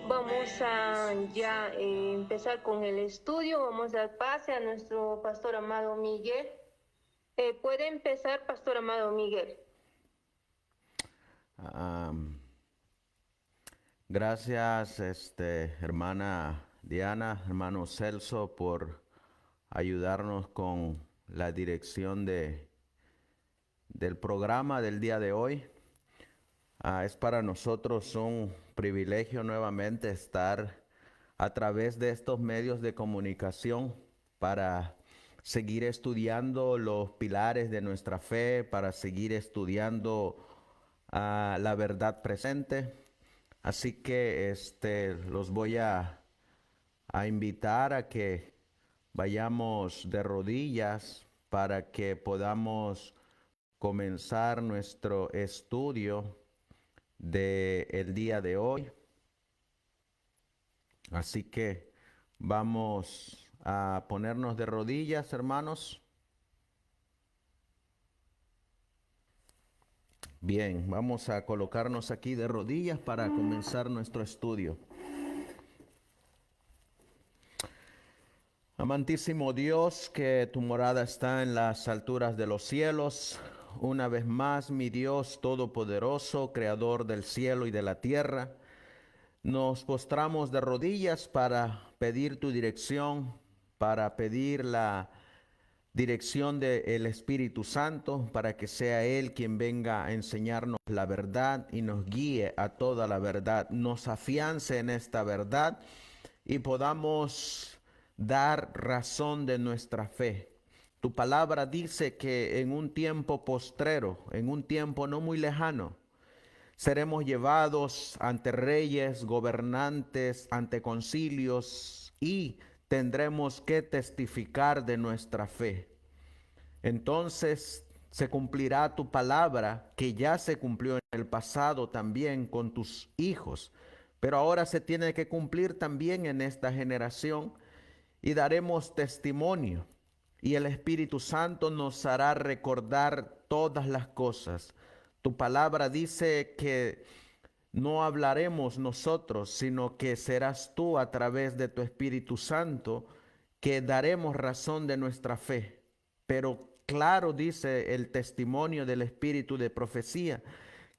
Vamos a ya empezar con el estudio. Vamos a dar pase a nuestro pastor amado Miguel. ¿Puede empezar, pastor amado Miguel? Gracias, hermana Diana, hermano Celso, por ayudarnos con la dirección del programa del día de hoy. Es para nosotros un privilegio nuevamente estar a través de estos medios de comunicación para seguir estudiando los pilares de nuestra fe, para seguir estudiando la verdad presente. Así que los voy a a invitar a que vayamos de rodillas para que podamos comenzar nuestro estudio del día de hoy. Así que vamos a ponernos de rodillas, hermanos. Bien, vamos a colocarnos aquí de rodillas para comenzar nuestro estudio. Amantísimo Dios, que tu morada está en las alturas de los cielos, una vez más, mi Dios todopoderoso, creador del cielo y de la tierra, nos postramos de rodillas para pedir tu dirección, para pedir la dirección del Espíritu Santo, para que sea Él quien venga a enseñarnos la verdad y nos guíe a toda la verdad, nos afiance en esta verdad y podamos dar razón de nuestra fe. Tu palabra dice que en un tiempo postrero, en un tiempo no muy lejano, seremos llevados ante reyes, gobernantes, ante concilios y tendremos que testificar de nuestra fe. Entonces se cumplirá tu palabra, que ya se cumplió en el pasado también con tus hijos, pero ahora se tiene que cumplir también en esta generación y daremos testimonio. Y el Espíritu Santo nos hará recordar todas las cosas. Tu palabra dice que no hablaremos nosotros, sino que serás tú a través de tu Espíritu Santo que daremos razón de nuestra fe. Pero claro dice el testimonio del Espíritu de profecía,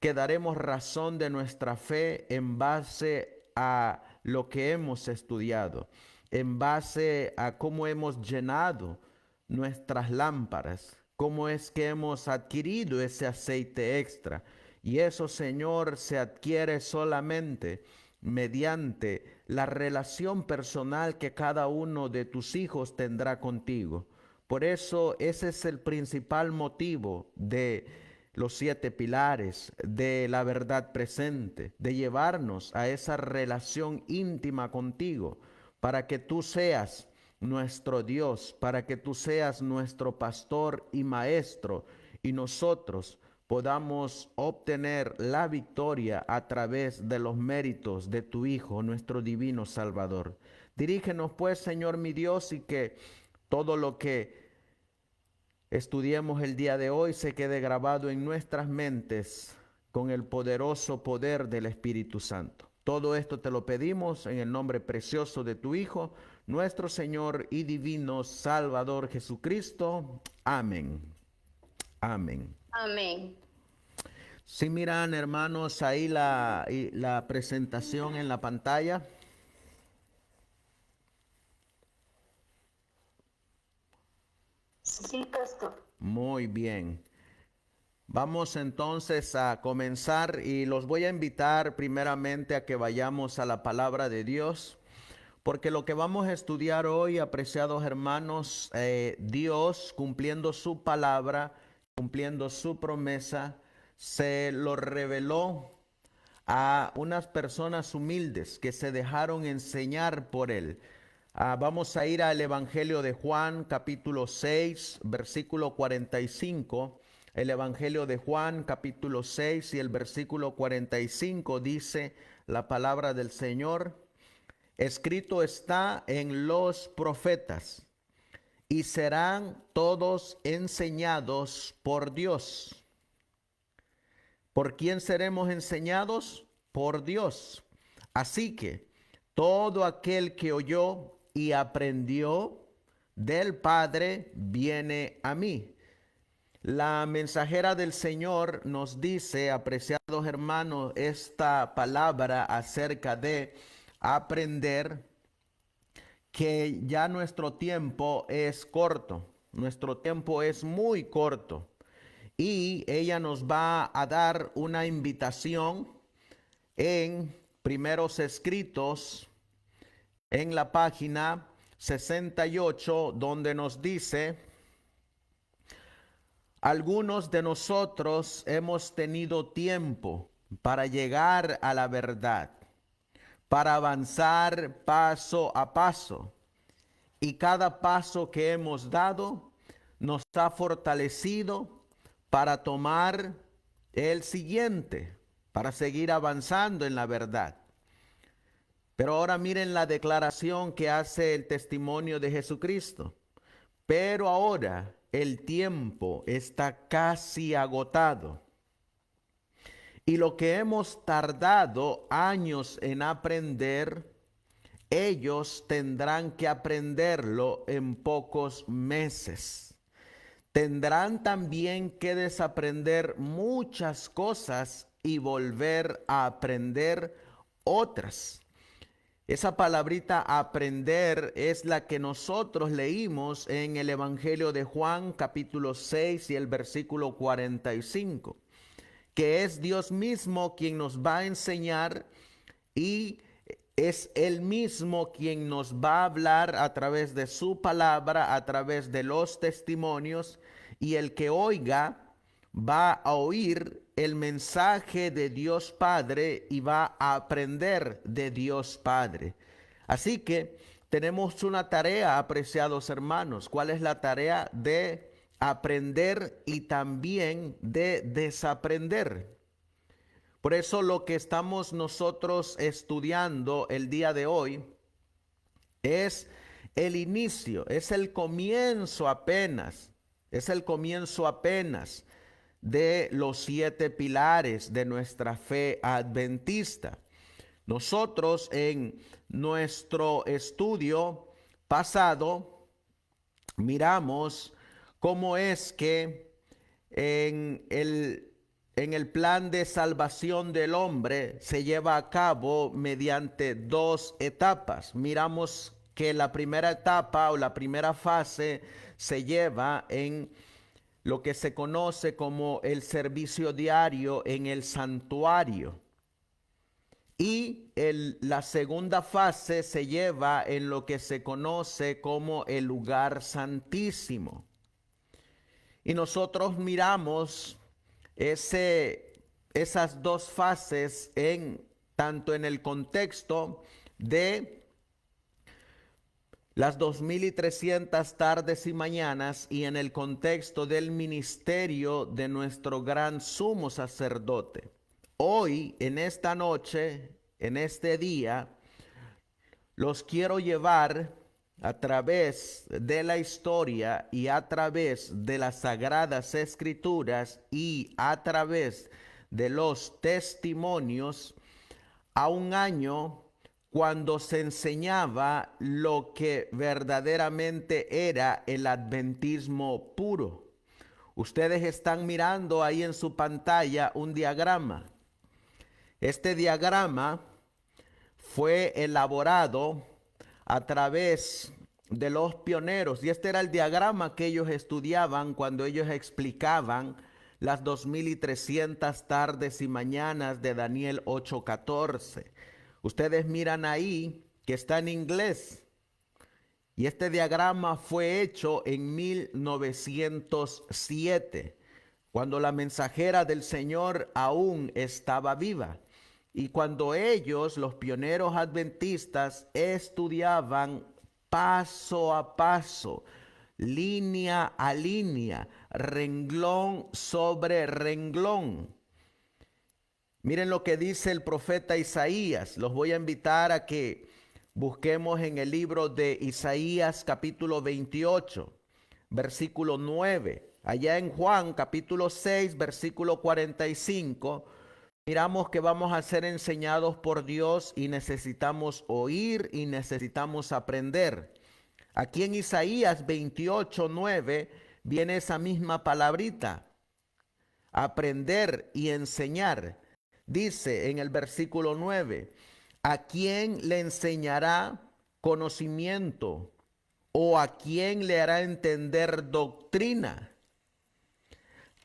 que daremos razón de nuestra fe en base a lo que hemos estudiado, en base a cómo hemos llenado nuestras lámparas, cómo es que hemos adquirido ese aceite extra. Y eso, Señor, se adquiere solamente mediante la relación personal que cada uno de tus hijos tendrá contigo. Por eso ese es el principal motivo de los 7 pilares, de la verdad presente, de llevarnos a esa relación íntima contigo, para que tú seas nuestro Dios, para que tú seas nuestro pastor y maestro, y nosotros podamos obtener la victoria a través de los méritos de tu Hijo, nuestro divino Salvador. Dirígenos pues, Señor mi Dios, y que todo lo que estudiemos el día de hoy se quede grabado en nuestras mentes con el poderoso poder del Espíritu Santo. Todo esto te lo pedimos en el nombre precioso de tu Hijo, nuestro Señor y divino Salvador Jesucristo. Amén. Amén. Amén. Si miran, hermanos, ahí la presentación en la pantalla. Sí, pastor. Muy bien. Vamos entonces a comenzar y los voy a invitar primeramente a que vayamos a la palabra de Dios, porque lo que vamos a estudiar hoy, apreciados hermanos, Dios cumpliendo su palabra, cumpliendo su promesa, se lo reveló a unas personas humildes que se dejaron enseñar por Él. Vamos a ir al Evangelio de Juan, capítulo 6, versículo 45. El Evangelio de Juan, capítulo 6 y el versículo 45 dice la palabra del Señor: escrito está en los profetas, y serán todos enseñados por Dios. ¿Por quién seremos enseñados? Por Dios. Así que todo aquel que oyó y aprendió del Padre viene a mí. La mensajera del Señor nos dice, apreciados hermanos, esta palabra acerca de aprender, que ya nuestro tiempo es corto, nuestro tiempo es muy corto. Y ella nos va a dar una invitación en Primeros Escritos, en la página 68, donde nos dice: algunos de nosotros hemos tenido tiempo para llegar a la verdad, para avanzar paso a paso. Y cada paso que hemos dado nos ha fortalecido para tomar el siguiente, para seguir avanzando en la verdad. Pero ahora miren la declaración que hace el testimonio de Jesucristo. Pero ahora el tiempo está casi agotado. Y lo que hemos tardado años en aprender, ellos tendrán que aprenderlo en pocos meses. Tendrán también que desaprender muchas cosas y volver a aprender otras. Esa palabrita aprender es la que nosotros leímos en el Evangelio de Juan capítulo 6 y el versículo 45, que es Dios mismo quien nos va a enseñar y es Él mismo quien nos va a hablar a través de su palabra, a través de los testimonios, y el que oiga va a oír el mensaje de Dios Padre y va a aprender de Dios Padre. Así que tenemos una tarea, apreciados hermanos. ¿Cuál es la tarea? De aprender y también de desaprender. Por eso lo que estamos nosotros estudiando el día de hoy es el inicio, es el comienzo apenas, de los 7 pilares de nuestra fe adventista. Nosotros en nuestro estudio pasado miramos cómo es que en el plan de salvación del hombre se lleva a cabo mediante 2 etapas. Miramos que la primera etapa o la primera fase se lleva en lo que se conoce como el servicio diario en el santuario. Y la segunda fase se lleva en lo que se conoce como el lugar santísimo. Y nosotros miramos esas 2 fases tanto en el contexto de las 2300 tardes y mañanas y en el contexto del ministerio de nuestro gran sumo sacerdote. Hoy, en esta noche, en este día, los quiero llevar a través de la historia y a través de las sagradas escrituras y a través de los testimonios a un año cuando se enseñaba lo que verdaderamente era el adventismo puro. Ustedes están mirando ahí en su pantalla un diagrama. Este diagrama fue elaborado a través de los pioneros y este era el diagrama que ellos estudiaban cuando ellos explicaban las 2300 tardes y mañanas de Daniel 8:14. Ustedes miran ahí que está en inglés y este diagrama fue hecho en 1907, cuando la mensajera del Señor aún estaba viva. Y cuando ellos, los pioneros adventistas, estudiaban paso a paso, línea a línea, renglón sobre renglón. Miren lo que dice el profeta Isaías. Los voy a invitar a que busquemos en el libro de Isaías capítulo 28, versículo 9. Allá en Juan capítulo 6, versículo 45, miramos que vamos a ser enseñados por Dios y necesitamos oír y necesitamos aprender. Aquí en Isaías 28, 9 viene esa misma palabrita, aprender y enseñar. Dice en el versículo 9, ¿a quién le enseñará conocimiento o a quién le hará entender doctrina?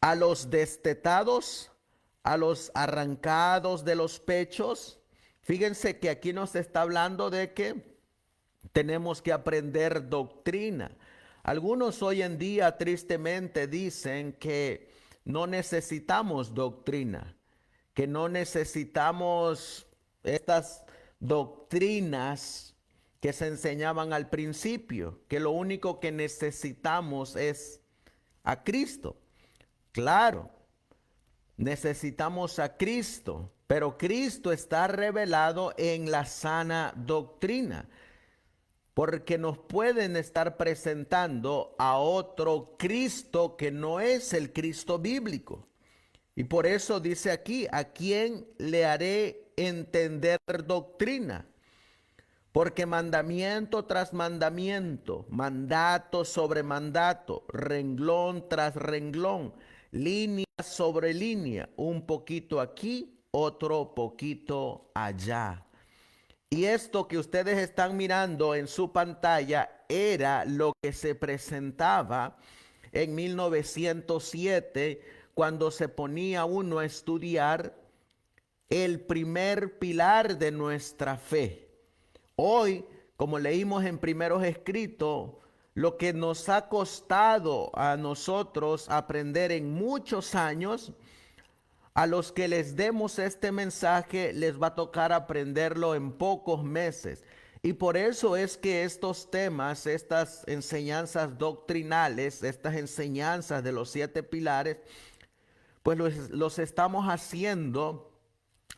¿A los destetados, a los arrancados de los pechos? Fíjense que aquí nos está hablando de que tenemos que aprender doctrina. Algunos hoy en día tristemente dicen que no necesitamos doctrina, que no necesitamos estas doctrinas que se enseñaban al principio, que lo único que necesitamos es a Cristo. Claro, necesitamos a Cristo, pero Cristo está revelado en la sana doctrina, porque nos pueden estar presentando a otro Cristo que no es el Cristo bíblico. Y por eso dice aquí, ¿a quién le haré entender doctrina? Porque mandamiento tras mandamiento, mandato sobre mandato, renglón tras renglón, línea sobre línea, un poquito aquí, otro poquito allá. Y esto que ustedes están mirando en su pantalla era lo que se presentaba en 1907 cuando se ponía uno a estudiar el primer pilar de nuestra fe. Hoy, como leímos en primeros escritos, lo que nos ha costado a nosotros aprender en muchos años, a los que les demos este mensaje les va a tocar aprenderlo en pocos meses. Y por eso es que estos temas, estas enseñanzas doctrinales, estas enseñanzas de los 7 pilares, pues los estamos haciendo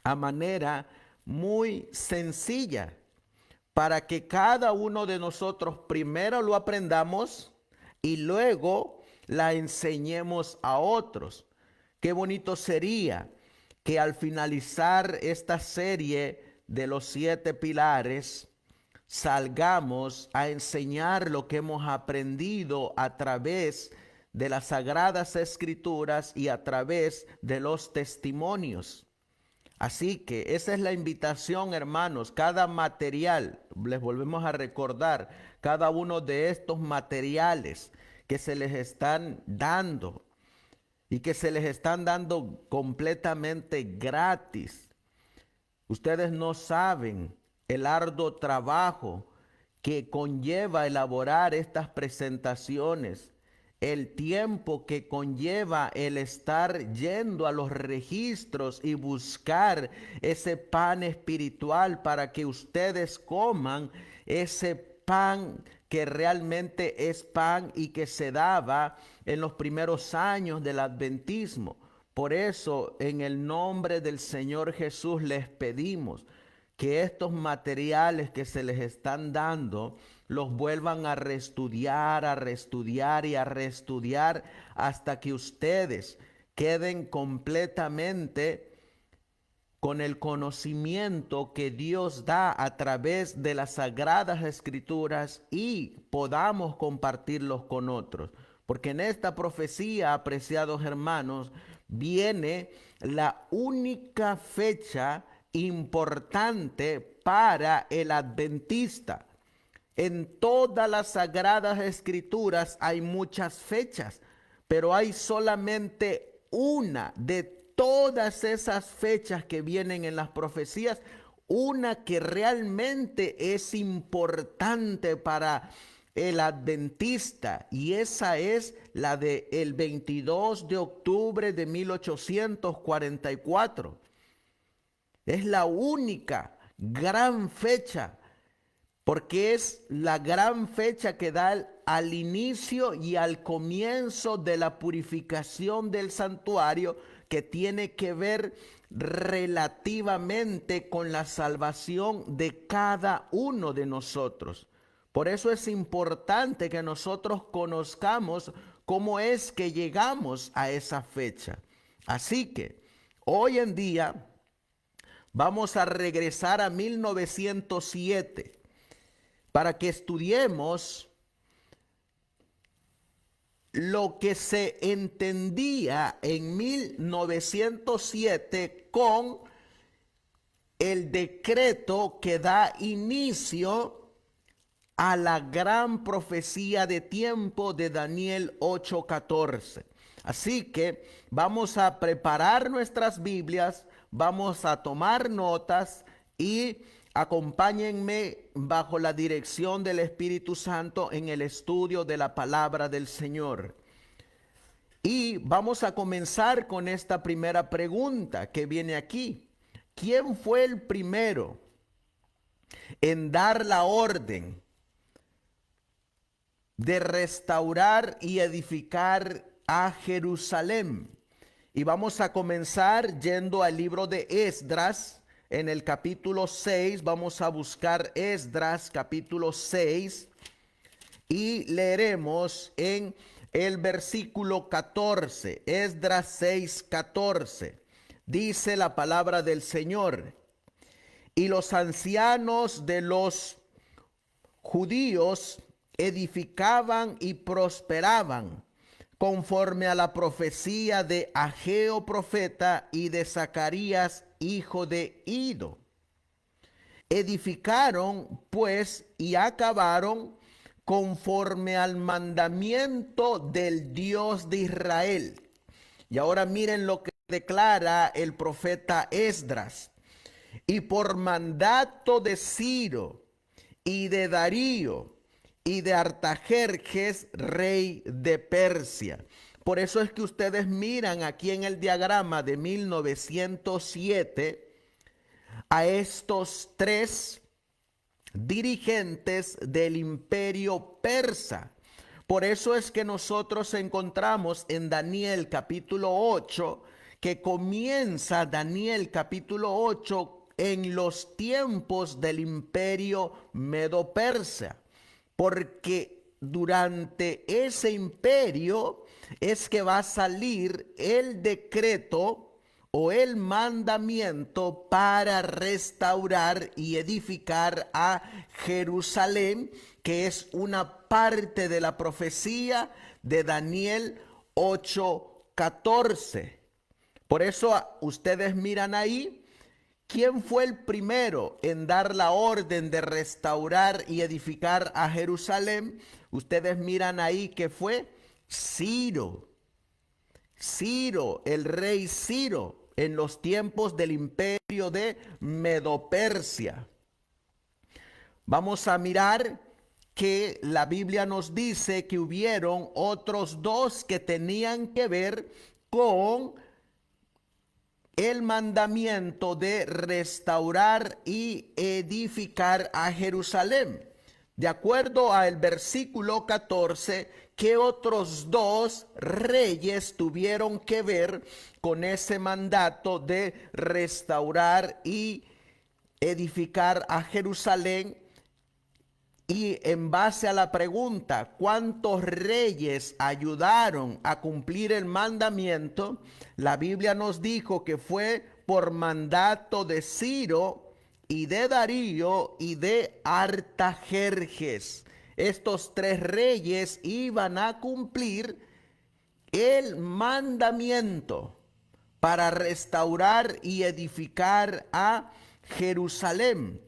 a manera muy sencilla, para que cada uno de nosotros primero lo aprendamos y luego la enseñemos a otros. Qué bonito sería que al finalizar esta serie de los 7 pilares, salgamos a enseñar lo que hemos aprendido a través de las Sagradas Escrituras y a través de los testimonios. Así que esa es la invitación, hermanos. Cada material, les volvemos a recordar, cada uno de estos materiales que se les están dando y que se les están dando completamente gratis. Ustedes no saben el arduo trabajo que conlleva elaborar estas presentaciones, el tiempo que conlleva el estar yendo a los registros y buscar ese pan espiritual para que ustedes coman ese pan que realmente es pan y que se daba en los primeros años del adventismo. Por eso, en el nombre del Señor Jesús, les pedimos que estos materiales que se les están dando los vuelvan a reestudiar y a reestudiar hasta que ustedes queden completamente con el conocimiento que Dios da a través de las Sagradas Escrituras y podamos compartirlos con otros. Porque en esta profecía, apreciados hermanos, viene la única fecha importante para el adventista. En todas las Sagradas Escrituras hay muchas fechas, pero hay solamente una de todas esas fechas que vienen en las profecías, una que realmente es importante para el adventista, y esa es la del 22 de octubre de 1844. Es la única gran fecha, porque es la gran fecha que da al inicio y al comienzo de la purificación del santuario, que tiene que ver relativamente con la salvación de cada uno de nosotros. Por eso es importante que nosotros conozcamos cómo es que llegamos a esa fecha. Así que hoy en día vamos a regresar a 1907 para que estudiemos lo que se entendía en 1907 con el decreto que da inicio a la gran profecía de tiempo de Daniel 8:14. Así que vamos a preparar nuestras Biblias, vamos a tomar notas y acompáñenme bajo la dirección del Espíritu Santo en el estudio de la palabra del Señor. Y vamos a comenzar con esta primera pregunta que viene aquí. ¿Quién fue el primero en dar la orden de restaurar y edificar a Jerusalén. Y vamos a comenzar yendo al libro de Esdras, en el capítulo 6. Vamos a buscar Esdras capítulo 6 y leeremos en el versículo 14. Esdras 6, 14. Dice la palabra del Señor: y los ancianos de los judíos edificaban y prosperaban conforme a la profecía de Ageo profeta y de Zacarías hijo de Ido. Edificaron pues y acabaron conforme al mandamiento del Dios de Israel. Y ahora miren lo que declara el profeta Esdras: y por mandato de Ciro y de Darío y de Artajerjes, rey de Persia. Por eso es que ustedes miran aquí en el diagrama de 1907 a estos tres dirigentes del imperio persa. Por eso es que nosotros encontramos en Daniel capítulo 8, que comienza Daniel capítulo 8 en los tiempos del imperio medo-persa, porque durante ese imperio es que va a salir el decreto o el mandamiento para restaurar y edificar a Jerusalén, que es una parte de la profecía de Daniel 8:14. Por eso ustedes miran ahí, ¿quién fue el primero en dar la orden de restaurar y edificar a Jerusalén? Ustedes miran ahí que fue Ciro. Ciro, el rey Ciro, en los tiempos del imperio de Medo-Persia. Vamos a mirar que la Biblia nos dice que hubieron otros dos que tenían que ver con el mandamiento de restaurar y edificar a Jerusalén. De acuerdo al versículo 14, ¿qué otros dos reyes tuvieron que ver con ese mandato de restaurar y edificar a Jerusalén? Y en base a la pregunta, ¿cuántos reyes ayudaron a cumplir el mandamiento? La Biblia nos dijo que fue por mandato de Ciro y de Darío y de Artajerjes. Estos tres reyes iban a cumplir el mandamiento para restaurar y edificar a Jerusalén.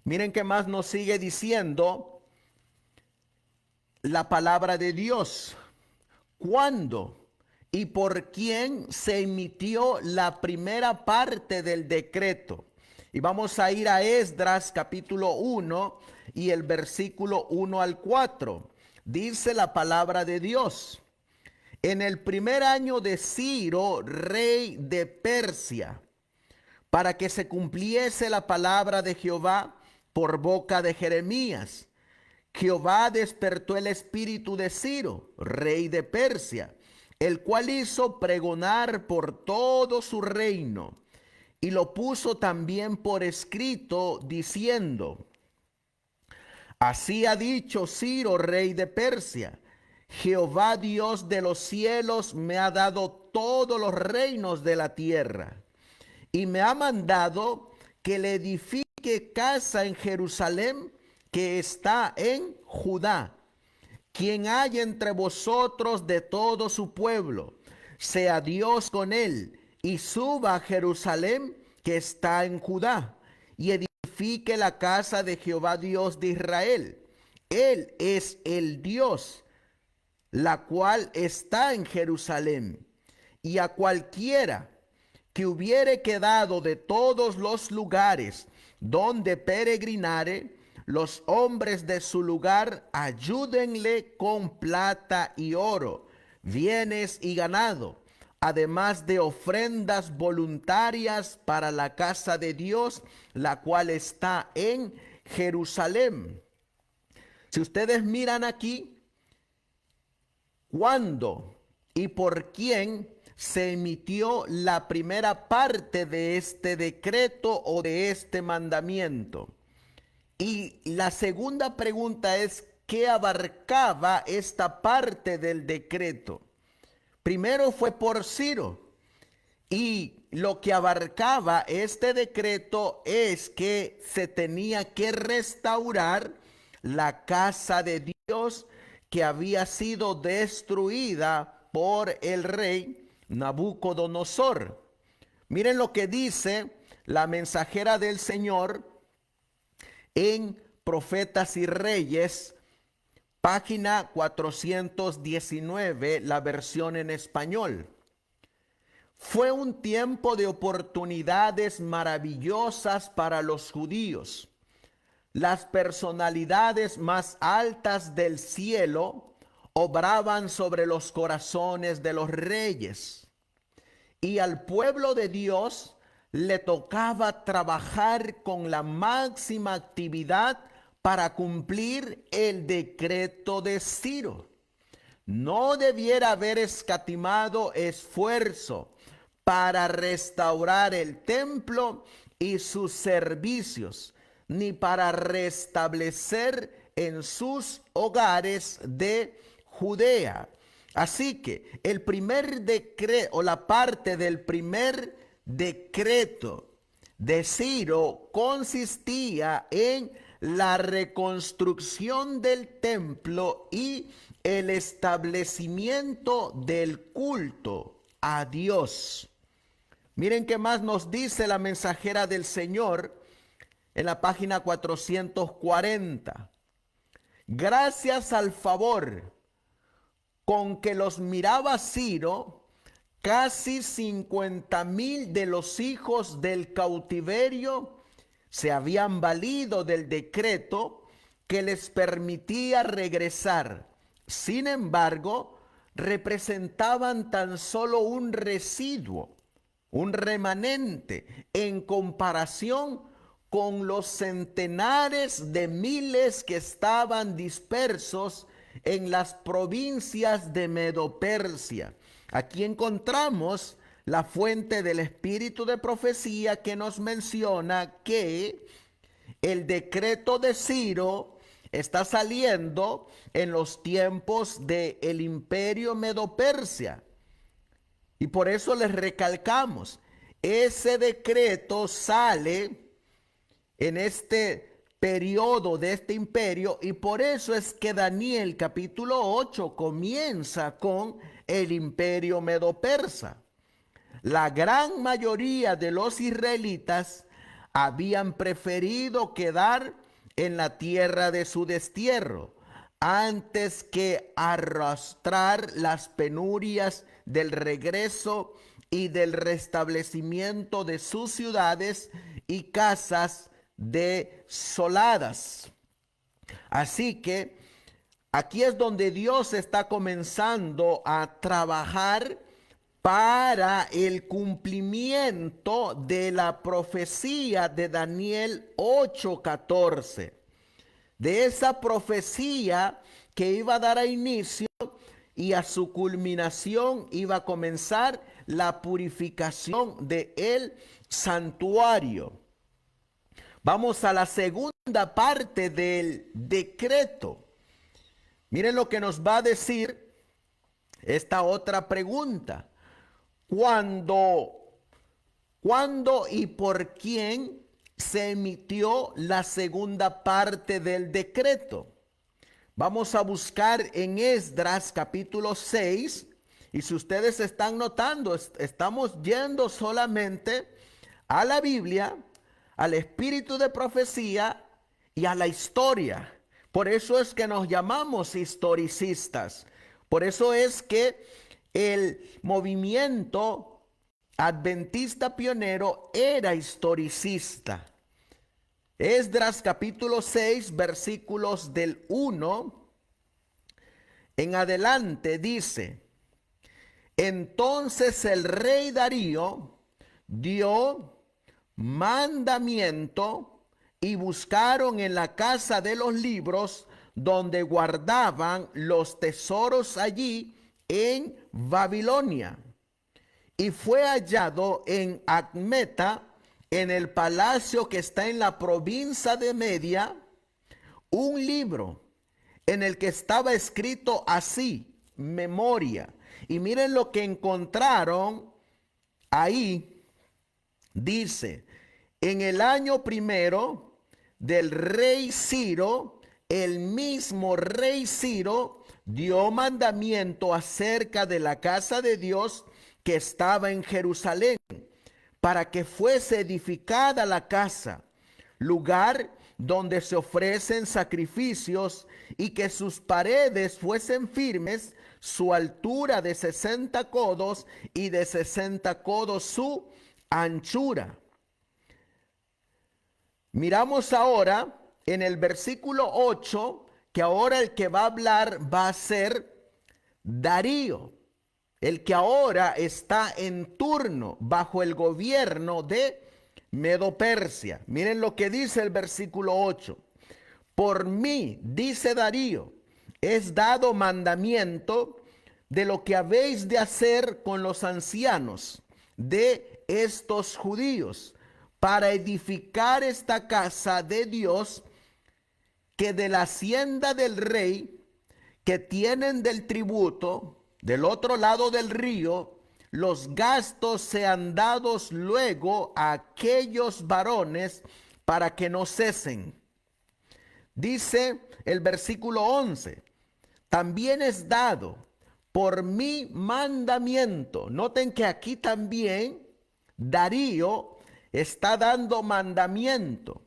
Miren qué más nos sigue diciendo la palabra de Dios. ¿Cuándo y por quién se emitió la primera parte del decreto? Y vamos a ir a Esdras capítulo 1 y el versículo 1 al 4. Dice la palabra de Dios: en el primer año de Ciro, rey de Persia, para que se cumpliese la palabra de Jehová por boca de Jeremías, Jehová despertó el espíritu de Ciro, rey de Persia, el cual hizo pregonar por todo su reino, y lo puso también por escrito, diciendo: así ha dicho Ciro, rey de Persia: Jehová Dios de los cielos me ha dado todos los reinos de la tierra, y me ha mandado que le edifique casa en Jerusalén, que está en Judá. Quien haya entre vosotros de todo su pueblo, sea Dios con él, y suba a Jerusalén, que está en Judá, y edifique la casa de Jehová Dios de Israel. Él es el Dios, la cual está en Jerusalén. Y a cualquiera que hubiere quedado de todos los lugares donde peregrinare, los hombres de su lugar ayúdenle con plata y oro, bienes y ganado, además de ofrendas voluntarias para la casa de Dios, la cual está en Jerusalén. Si ustedes miran aquí, ¿cuándo y por quién se emitió la primera parte de este decreto o de este mandamiento? Y la segunda pregunta es, ¿qué abarcaba esta parte del decreto? Primero fue por Ciro, y lo que abarcaba este decreto es que se tenía que restaurar la casa de Dios que había sido destruida por el rey Nabucodonosor. Miren lo que dice la mensajera del Señor en Profetas y Reyes, página 419, la versión en español. Fue un tiempo de oportunidades maravillosas para los judíos. Las personalidades más altas del cielo obraban sobre los corazones de los reyes. Y al pueblo de Dios le tocaba trabajar con la máxima actividad para cumplir el decreto de Ciro. No debiera haber escatimado esfuerzo para restaurar el templo y sus servicios, ni para restablecer en sus hogares de Judea. Así que el primer decreto, o la parte del primer decreto de Ciro, consistía en la reconstrucción del templo y el establecimiento del culto a Dios. Miren qué más nos dice la mensajera del Señor en la página 440. Gracias al favor con que los miraba Ciro, casi 50,000 de los hijos del cautiverio se habían valido del decreto que les permitía regresar. Sin embargo, representaban tan solo un residuo, un remanente, en comparación con los centenares de miles que estaban dispersos en las provincias de Medo-Persia. Aquí encontramos la fuente del espíritu de profecía que nos menciona que el decreto de Ciro está saliendo en los tiempos del imperio Medo-Persia. Y por eso les recalcamos, ese decreto sale en este periodo de este imperio, y por eso es que Daniel capítulo 8 comienza con el imperio Medo-Persa. La gran mayoría de los israelitas habían preferido quedar en la tierra de su destierro antes que arrastrar las penurias del regreso y del restablecimiento de sus ciudades y casas desoladas. Así que aquí es donde Dios está comenzando a trabajar para el cumplimiento de la profecía de Daniel 8:14. De esa profecía que iba a dar a inicio y a su culminación iba a comenzar la purificación del santuario. Vamos a la segunda parte del decreto. Miren lo que nos va a decir esta otra pregunta. ¿Cuándo y por quién se emitió la segunda parte del decreto? Vamos a buscar en Esdras capítulo 6. Y si ustedes están notando, estamos yendo solamente a la Biblia, al espíritu de profecía y a la historia. Por eso es que nos llamamos historicistas. Por eso es que el movimiento adventista pionero era historicista. Esdras capítulo 6, versículos del 1 en adelante dice: Entonces el rey Darío dio mandamiento y buscaron en la casa de los libros donde guardaban los tesoros allí en Babilonia. Y fue hallado en Acmeta, en el palacio que está en la provincia de Media, un libro en el que estaba escrito así, memoria. Y miren lo que encontraron ahí. Dice, en el año primero del rey Ciro, el mismo rey Ciro dio mandamiento acerca de la casa de Dios que estaba en Jerusalén, para que fuese edificada la casa, lugar donde se ofrecen sacrificios, y que sus paredes fuesen firmes, su altura de 60 codos y de 60 codos su anchura. Miramos ahora en el versículo 8 que ahora el que va a hablar va a ser Darío, el que ahora está en turno bajo el gobierno de Medo-Persia. Miren lo que dice el versículo 8. Por mí, dice Darío, es dado mandamiento de lo que habéis de hacer con los ancianos de estos judíos para edificar esta casa de Dios, que de la hacienda del rey que tienen del tributo del otro lado del río, los gastos sean dados luego a aquellos varones para que no cesen. Dice el versículo 11, también es dado por mi mandamiento. Noten que aquí también Darío está dando mandamiento.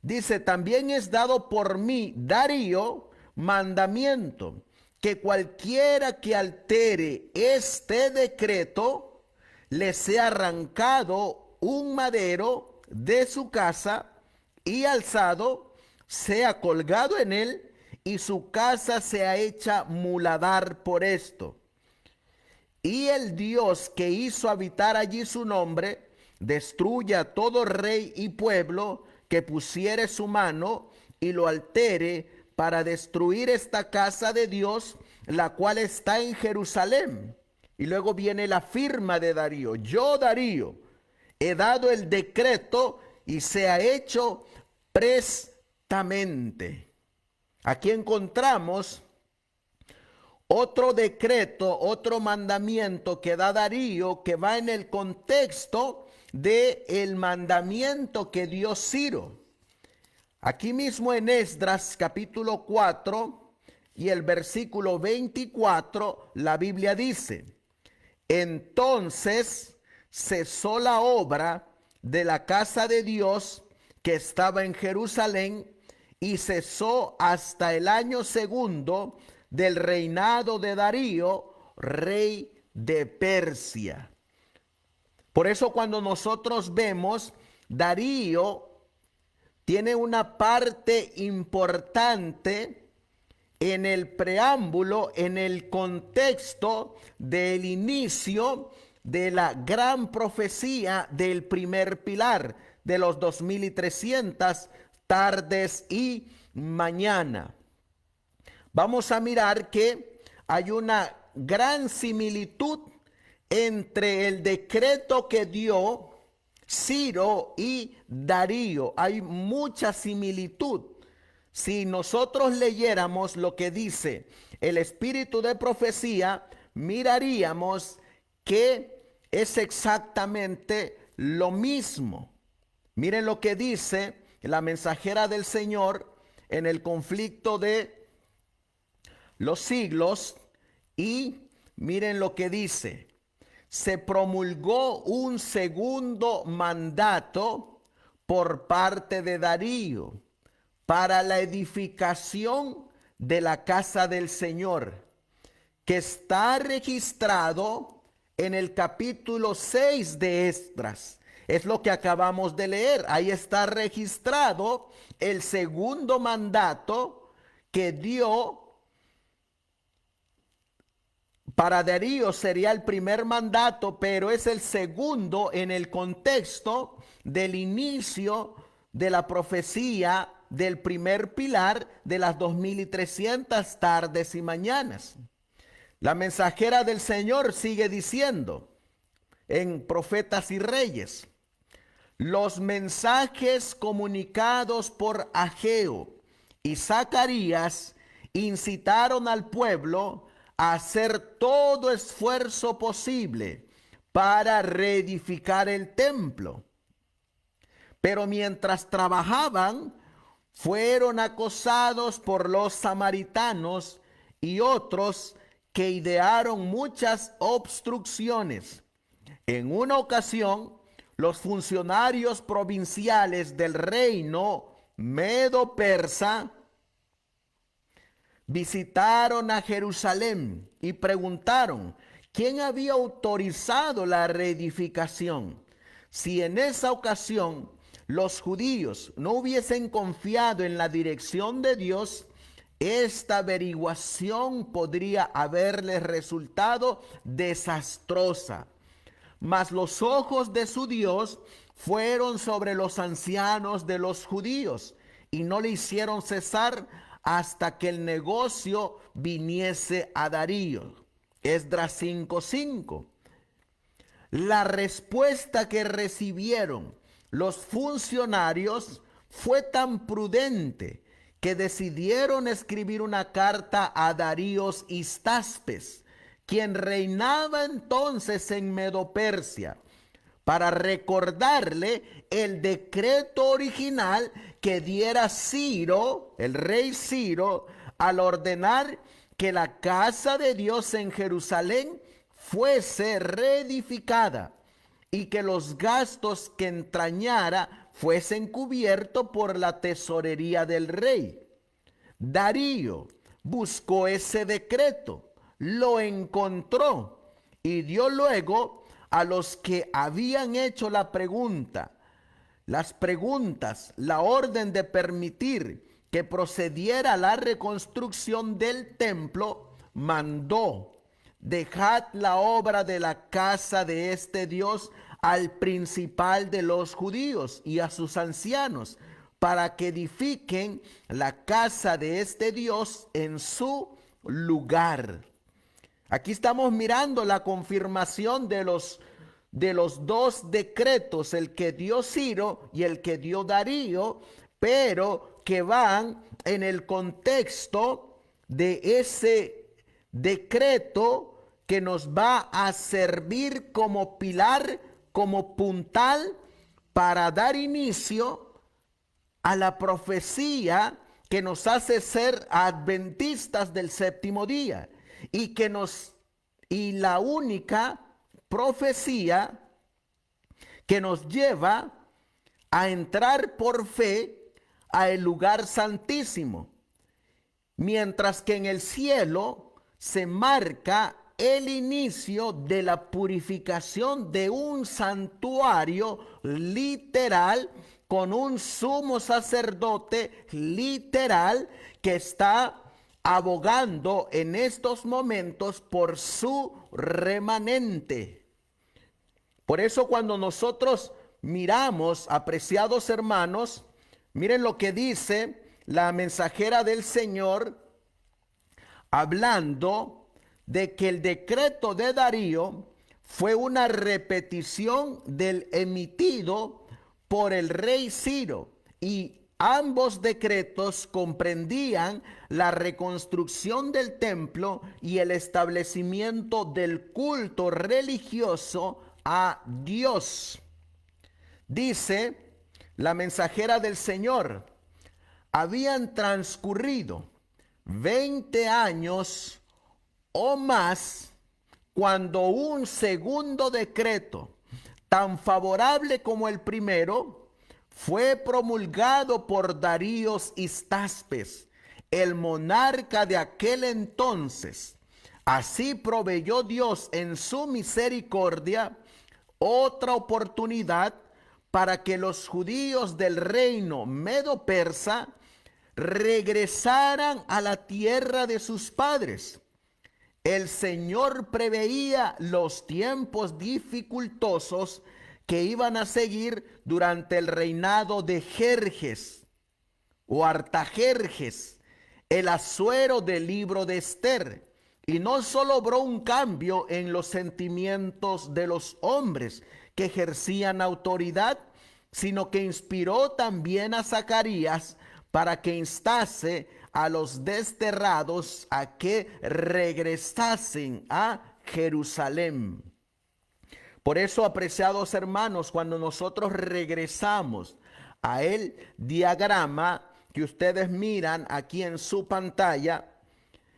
Dice, también es dado por mí, Darío, mandamiento, que cualquiera que altere este decreto le sea arrancado un madero de su casa y alzado, sea colgado en él, y su casa sea hecha muladar por esto. Y el Dios que hizo habitar allí su nombre, destruya a todo rey y pueblo que pusiere su mano y lo altere para destruir esta casa de Dios, la cual está en Jerusalén. Y luego viene la firma de Darío. Yo, Darío, he dado el decreto y se ha hecho prestamente. Aquí encontramos otro decreto, otro mandamiento que da Darío, que va en el contexto del mandamiento que dio Ciro. Aquí mismo en Esdras capítulo 4 y el versículo 24, la Biblia dice, entonces cesó la obra de la casa de Dios que estaba en Jerusalén, y cesó hasta el año segundo del reinado de Darío, rey de Persia. Por eso cuando nosotros vemos, Darío tiene una parte importante en el preámbulo, en el contexto del inicio de la gran profecía del primer pilar, de los 2300 tardes y mañana. Vamos a mirar que hay una gran similitud entre el decreto que dio Ciro y Darío. Hay mucha similitud. Si nosotros leyéramos lo que dice el espíritu de profecía, miraríamos que es exactamente lo mismo. Miren lo que dice la mensajera del Señor en el conflicto de los siglos, y miren lo que dice. Se promulgó un segundo mandato por parte de Darío para la edificación de la casa del Señor, que está registrado en el capítulo 6 de Esdras. Es lo que acabamos de leer. Ahí está registrado el segundo mandato que dio Para Darío sería el primer mandato, pero es el segundo en el contexto del inicio de la profecía del primer pilar de las 2300 tardes y mañanas. La mensajera del Señor sigue diciendo en Profetas y Reyes: los mensajes comunicados por Ageo y Zacarías incitaron al pueblo a hacer todo esfuerzo posible para reedificar el templo. Pero mientras trabajaban, fueron acosados por los samaritanos y otros que idearon muchas obstrucciones. En una ocasión, los funcionarios provinciales del reino medo-persa visitaron a Jerusalén y preguntaron quién había autorizado la reedificación. Si en esa ocasión los judíos no hubiesen confiado en la dirección de Dios, esta averiguación podría haberles resultado desastrosa. Mas los ojos de su Dios fueron sobre los ancianos de los judíos y no le hicieron cesar hasta que el negocio viniese a Darío. Esdras 5:5. La respuesta que recibieron los funcionarios fue tan prudente que decidieron escribir una carta a Darío Histaspes, quien reinaba entonces en Medo-Persia, para recordarle el decreto original que diera Ciro, el rey Ciro, al ordenar que la casa de Dios en Jerusalén fuese reedificada y que los gastos que entrañara fuesen cubiertos por la tesorería del rey. Darío buscó ese decreto, lo encontró y dio luego a los que habían hecho la orden de permitir que procediera la reconstrucción del templo, mandó: dejad la obra de la casa de este Dios al principal de los judíos y a sus ancianos, para que edifiquen la casa de este Dios en su lugar. Aquí estamos mirando la confirmación de los dos decretos, el que dio Ciro y el que dio Darío, pero que van en el contexto de ese decreto que nos va a servir como pilar, como puntal para dar inicio a la profecía que nos hace ser adventistas del séptimo día y la única profecía que nos lleva a entrar por fe a el lugar santísimo, mientras que en el cielo se marca el inicio de la purificación de un santuario literal, con un sumo sacerdote literal que está abogando en estos momentos por su remanente. Por eso cuando nosotros miramos, apreciados hermanos, miren lo que dice la mensajera del Señor, hablando de que el decreto de Darío fue una repetición del emitido por el rey Ciro, y ambos decretos comprendían la reconstrucción del templo y el establecimiento del culto religioso a Dios. Dice la mensajera del Señor: habían transcurrido 20 años o más cuando un segundo decreto, tan favorable como el primero, fue promulgado por Darío Histaspes, el monarca de aquel entonces. Así proveyó Dios en su misericordia otra oportunidad para que los judíos del reino medo-persa regresaran a la tierra de sus padres. el Señor preveía los tiempos dificultosos que iban a seguir durante el reinado de Jerjes o Artajerjes, el Asuero del libro de Esther. Y no solo obró un cambio en los sentimientos de los hombres que ejercían autoridad, sino que inspiró también a Zacarías para que instase a los desterrados a que regresasen a Jerusalén. Por eso, apreciados hermanos, cuando nosotros regresamos a el diagrama que ustedes miran aquí en su pantalla,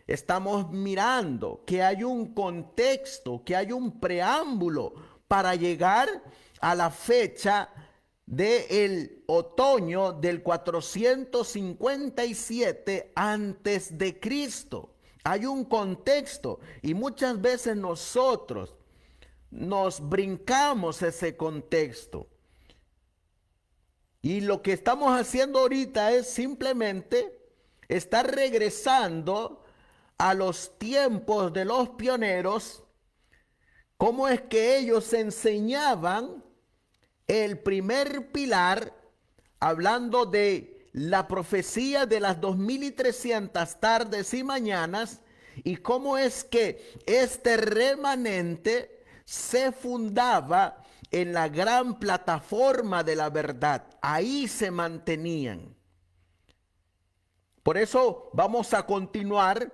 estamos mirando que hay un contexto, que hay un preámbulo para llegar a la fecha del otoño del 457 antes de Cristo. Hay un contexto y muchas veces nosotros nos brincamos ese contexto. Y lo que estamos haciendo ahorita es simplemente estar regresando a los tiempos de los pioneros, cómo es que ellos enseñaban el primer pilar, hablando de la profecía de las 2300 tardes y mañanas, y cómo es que este remanente se fundaba en la gran plataforma de la verdad. Ahí se mantenían. Por eso vamos a continuar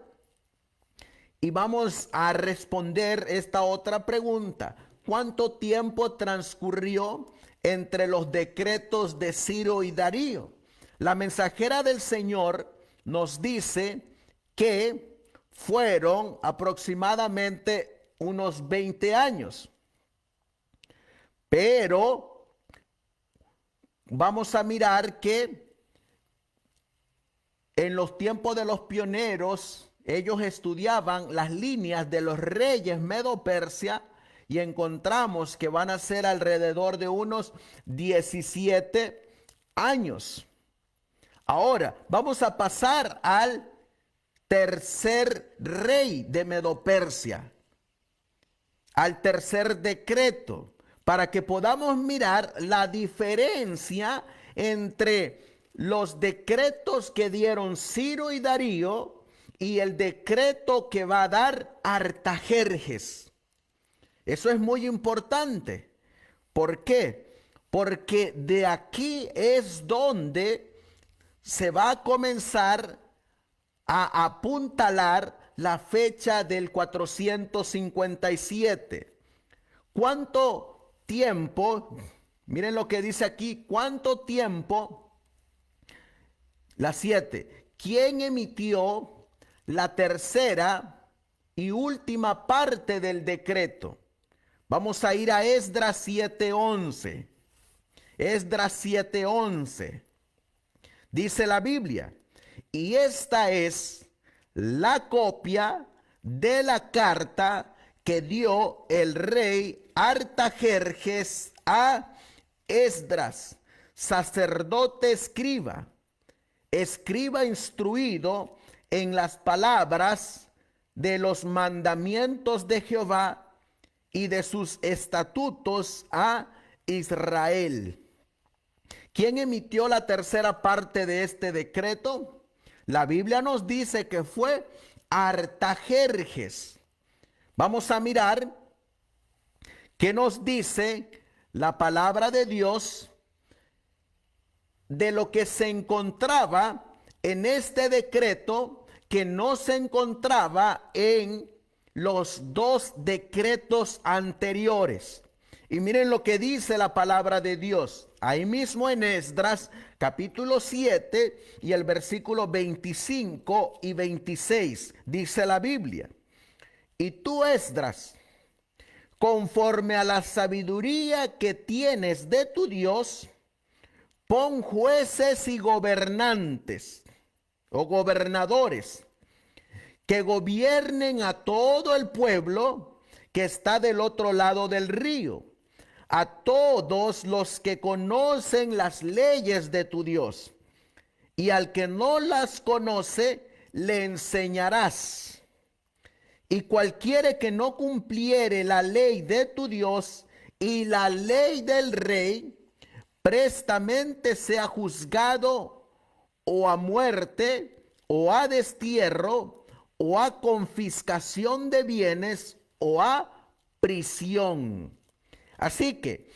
y vamos a responder esta otra pregunta. ¿Cuánto tiempo transcurrió entre los decretos de Ciro y Darío? La mensajera del Señor nos dice que fueron aproximadamente unos 20 años. Pero vamos a mirar que en los tiempos de los pioneros, ellos estudiaban las líneas de los reyes Medo-Persia y encontramos que van a ser alrededor de unos 17 años. Ahora, vamos a pasar al tercer rey de Medo-Persia, al tercer decreto, para que podamos mirar la diferencia entre los decretos que dieron Ciro y Darío y el decreto que va a dar Artajerjes. Eso es muy importante. ¿Por qué? Porque de aquí es donde se va a comenzar a apuntalar la fecha del 457. ¿Cuánto tiempo? Miren lo que dice aquí. ¿Cuánto tiempo? La 7. ¿Quién emitió la tercera y última parte del decreto? Vamos a ir a Esdras 7:11. Esdras 7:11. Dice la Biblia: y esta es la copia de la carta que dio el rey Artajerjes a Esdras, sacerdote escriba instruido en las palabras de los mandamientos de Jehová y de sus estatutos a Israel. ¿Quién emitió la tercera parte de este decreto? La Biblia nos dice que fue Artajerjes. Vamos a mirar qué nos dice la palabra de Dios de lo que se encontraba en este decreto que no se encontraba en los dos decretos anteriores. Y miren lo que dice la palabra de Dios. Ahí mismo en Esdras capítulo 7 y el versículo 25 y 26 dice la Biblia: y tú, Esdras, conforme a la sabiduría que tienes de tu Dios, pon jueces y gobernantes o gobernadores que gobiernen a todo el pueblo que está del otro lado del río, a todos los que conocen las leyes de tu Dios, y al que no las conoce le enseñarás. Y cualquiera que no cumpliere la ley de tu Dios y la ley del rey, prestamente sea juzgado o a muerte, o a destierro, o a confiscación de bienes, o a prisión. Así que,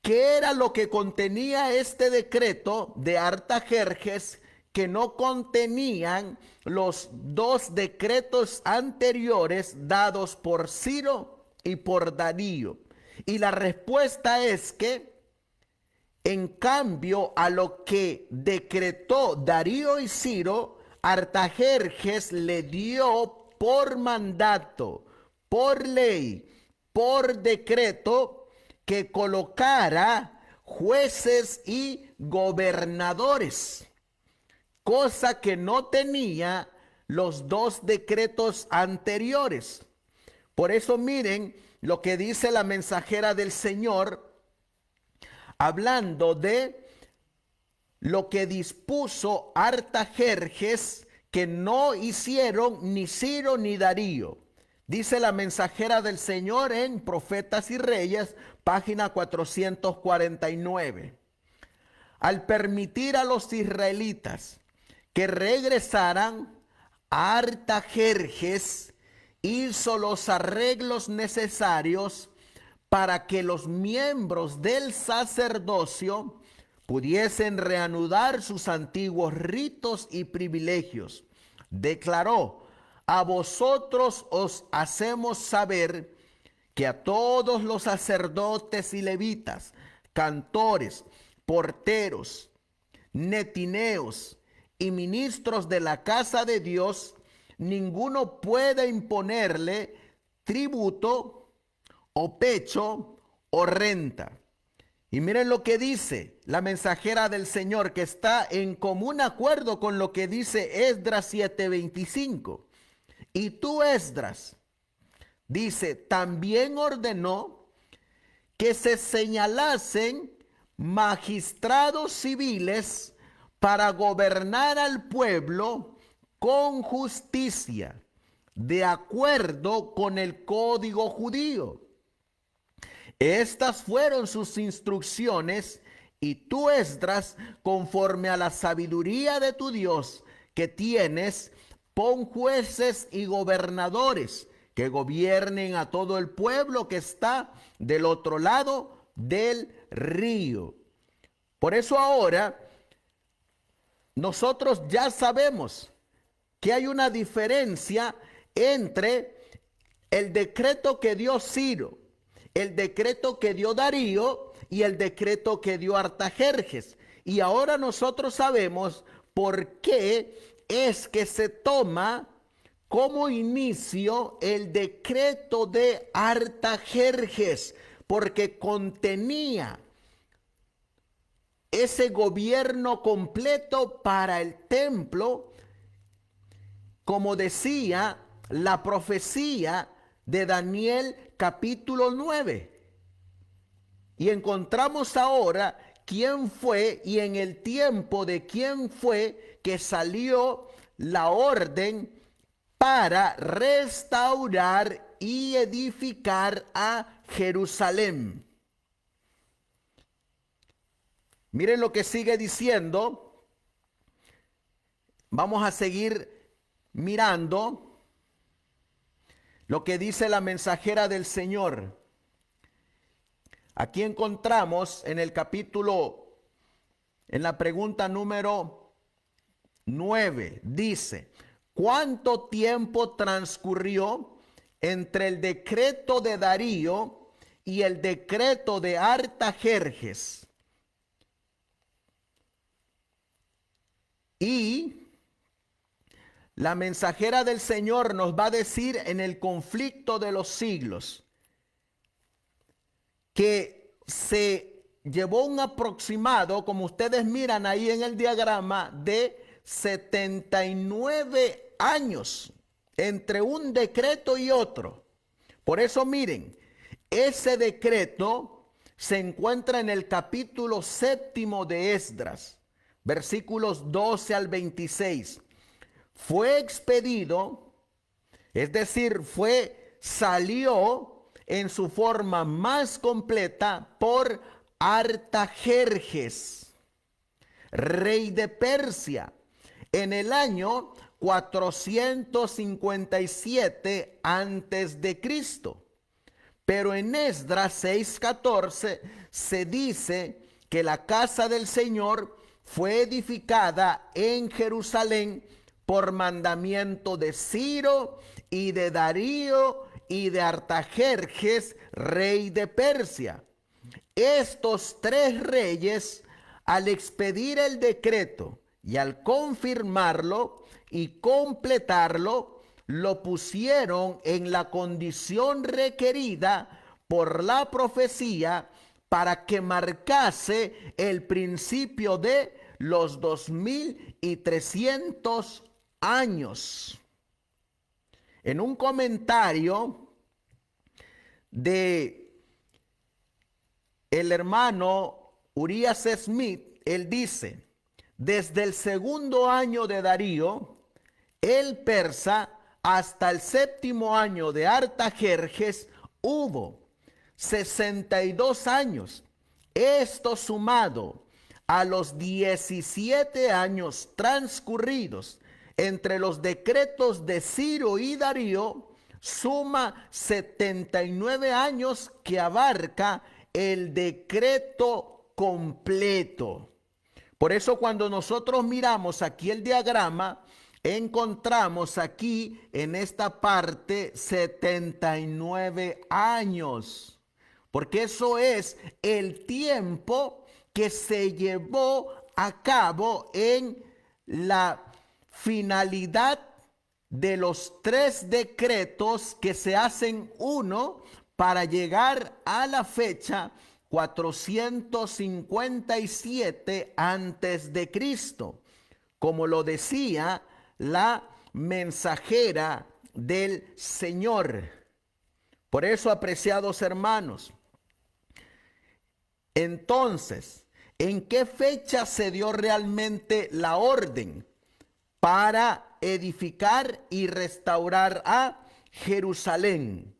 ¿qué era lo que contenía este decreto de Artajerjes que no contenían los dos decretos anteriores dados por Ciro y por Darío? Y la respuesta es que, en cambio, a lo que decretó Darío y Ciro, Artajerjes le dio por mandato, por ley, por decreto, que colocara jueces y gobernadores, cosa que no tenía los dos decretos anteriores. Por eso miren lo que dice la mensajera del Señor, hablando de lo que dispuso Artajerjes, que no hicieron ni Ciro ni Darío. Dice la mensajera del Señor en Profetas y Reyes, página 449. Al permitir a los israelitas que regresaran, Artajerjes hizo los arreglos necesarios para que los miembros del sacerdocio pudiesen reanudar sus antiguos ritos y privilegios. Declaró: a vosotros os hacemos saber que a todos los sacerdotes y levitas, cantores, porteros, netineos y ministros de la casa de Dios, ninguno puede imponerle tributo o pecho o renta. Y miren lo que dice la mensajera del Señor, que está en común acuerdo con lo que dice Esdras 7:25. Y tú, Esdras, dice, también ordenó que se señalasen magistrados civiles para gobernar al pueblo con justicia, de acuerdo con el código judío. Estas fueron sus instrucciones, y tú, Esdras, conforme a la sabiduría de tu Dios que tienes, pon jueces y gobernadores que gobiernen a todo el pueblo que está del otro lado del río. Por eso ahora nosotros ya sabemos que hay una diferencia entre el decreto que dio Ciro, el decreto que dio Darío y el decreto que dio Artajerjes. Y ahora nosotros sabemos por qué es que se toma como inicio el decreto de Artajerjes, porque contenía ese gobierno completo para el templo, como decía la profecía de Daniel capítulo 9. Y encontramos ahora quién fue y en el tiempo de quién fue que salió la orden para restaurar y edificar a Jerusalén. Miren lo que sigue diciendo. Vamos a seguir mirando lo que dice la mensajera del Señor. Aquí encontramos en el capítulo, en la pregunta número 9, dice: ¿cuánto tiempo transcurrió entre el decreto de Darío y el decreto de Artajerjes? Y la mensajera del Señor nos va a decir en el conflicto de los siglos que se llevó un aproximado, como ustedes miran ahí en el diagrama, de 79 años entre un decreto y otro. Por eso miren, ese decreto se encuentra en el capítulo 7 de Esdras, versículos 12 al 26. Fue expedido Es decir, salió en su forma más completa por Artajerjes, rey de Persia, en el año 457 antes de Cristo. Pero en Esdras 6:14 se dice que la casa del Señor fue edificada en Jerusalén por mandamiento de Ciro y de Darío y de Artajerjes, rey de Persia. Estos tres reyes, al expedir el decreto y al confirmarlo y completarlo, lo pusieron en la condición requerida por la profecía para que marcase el principio de los 2300 años. En un comentario de el hermano Urias Smith, él dice: desde el segundo año de Darío, el persa, hasta el séptimo año de Artajerjes, hubo 62 años. Esto sumado a los 17 años transcurridos entre los decretos de Ciro y Darío, suma 79 años que abarca el decreto completo. Por eso cuando nosotros miramos aquí el diagrama, encontramos aquí en esta parte 79 años, porque eso es el tiempo que se llevó a cabo en la finalidad de los tres decretos que se hacen uno para llegar a la fecha 457 antes de Cristo, como lo decía la mensajera del Señor. Por eso, apreciados hermanos, entonces, ¿en qué fecha se dio realmente la orden para edificar y restaurar a Jerusalén?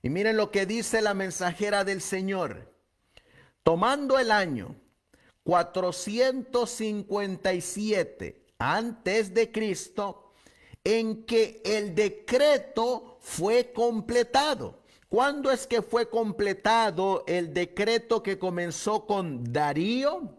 Y miren lo que dice la mensajera del Señor: tomando el año 457 antes de Cristo, en que el decreto fue completado. ¿Cuándo es que fue completado el decreto que comenzó con Darío?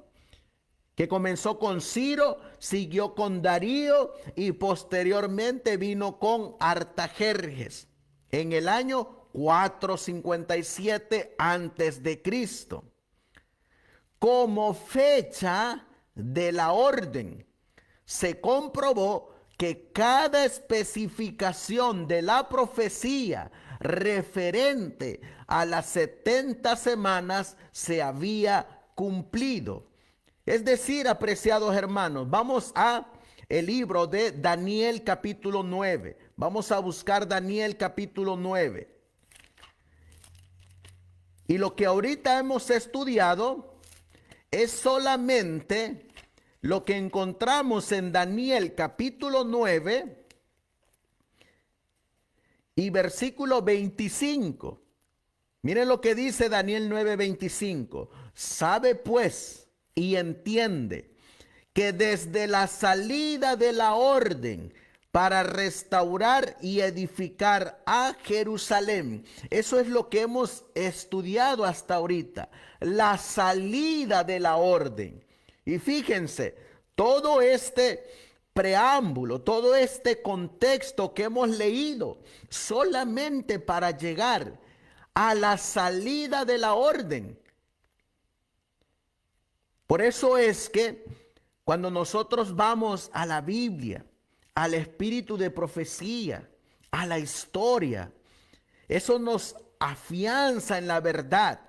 Que comenzó con Ciro, siguió con Darío y posteriormente vino con Artajerjes en el año 457 antes de Cristo. Como fecha de la orden, se comprobó que cada especificación de la profecía referente a las 70 semanas se había cumplido. Es decir, apreciados hermanos, vamos a el libro de Daniel capítulo 9. Vamos a buscar Daniel capítulo 9. Y lo que ahorita hemos estudiado es solamente lo que encontramos en Daniel capítulo 9 y versículo 25. Miren lo que dice Daniel 9:25. Sabe pues y entiende que desde la salida de la orden para restaurar y edificar a Jerusalén, eso es lo que hemos estudiado hasta ahorita, la salida de la orden. Y fíjense, todo este preámbulo, todo este contexto que hemos leído, solamente para llegar a la salida de la orden. Por eso es que cuando nosotros vamos a la Biblia, al espíritu de profecía, a la historia, eso nos afianza en la verdad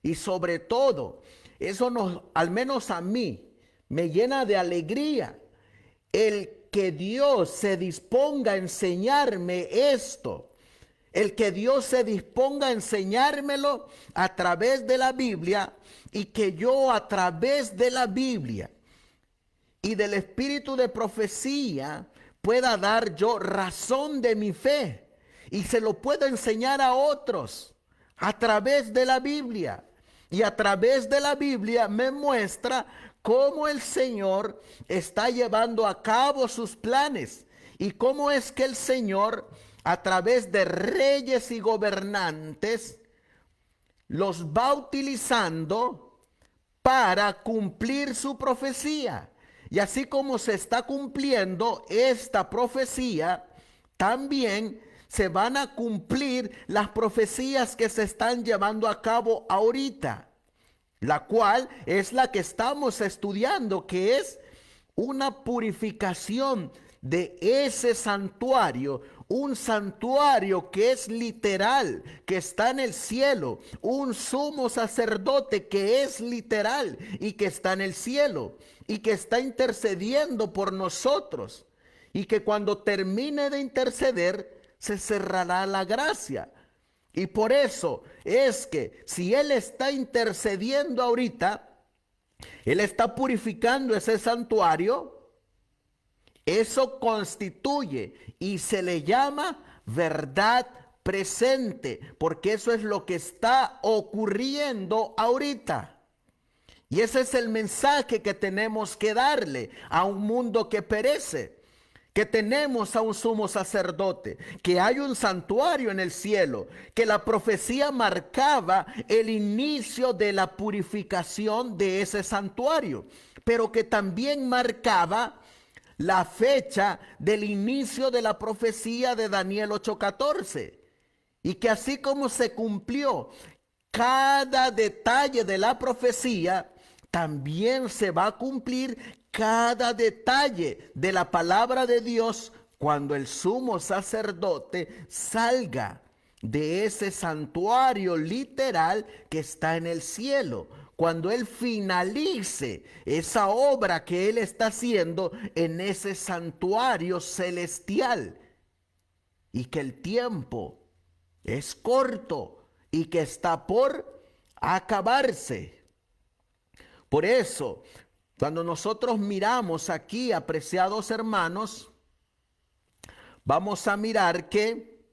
y sobre todo, eso nos, al menos a mí, me llena de alegría el que Dios se disponga a enseñarme esto, el que Dios se disponga a enseñármelo a través de la Biblia y que yo a través de la Biblia y del espíritu de profecía pueda dar yo razón de mi fe y se lo pueda enseñar a otros a través de la Biblia. Y a través de la Biblia me muestra cómo el Señor está llevando a cabo sus planes y cómo es que el Señor, a través de reyes y gobernantes, los va utilizando para cumplir su profecía. Y así como se está cumpliendo esta profecía, también se van a cumplir las profecías que se están llevando a cabo ahorita, la cual es la que estamos estudiando, que es una purificación de ese santuario, un santuario que es literal, que está en el cielo, un sumo sacerdote que es literal y que está en el cielo y que está intercediendo por nosotros, y que cuando termine de interceder se cerrará la gracia. Y por eso es que si Él está intercediendo ahorita, Él está purificando ese santuario. Eso constituye y se le llama verdad presente, porque eso es lo que está ocurriendo ahorita. Y ese es el mensaje que tenemos que darle a un mundo que perece, que tenemos a un sumo sacerdote, que hay un santuario en el cielo, que la profecía marcaba el inicio de la purificación de ese santuario, pero que también marcaba la fecha del inicio de la profecía de Daniel 8:14, y que así como se cumplió cada detalle de la profecía, también se va a cumplir cada detalle de la palabra de Dios cuando el sumo sacerdote salga de ese santuario literal que está en el cielo, cuando Él finalice esa obra que Él está haciendo en ese santuario celestial, y que el tiempo es corto y que está por acabarse. Por eso, cuando nosotros miramos aquí, apreciados hermanos, vamos a mirar que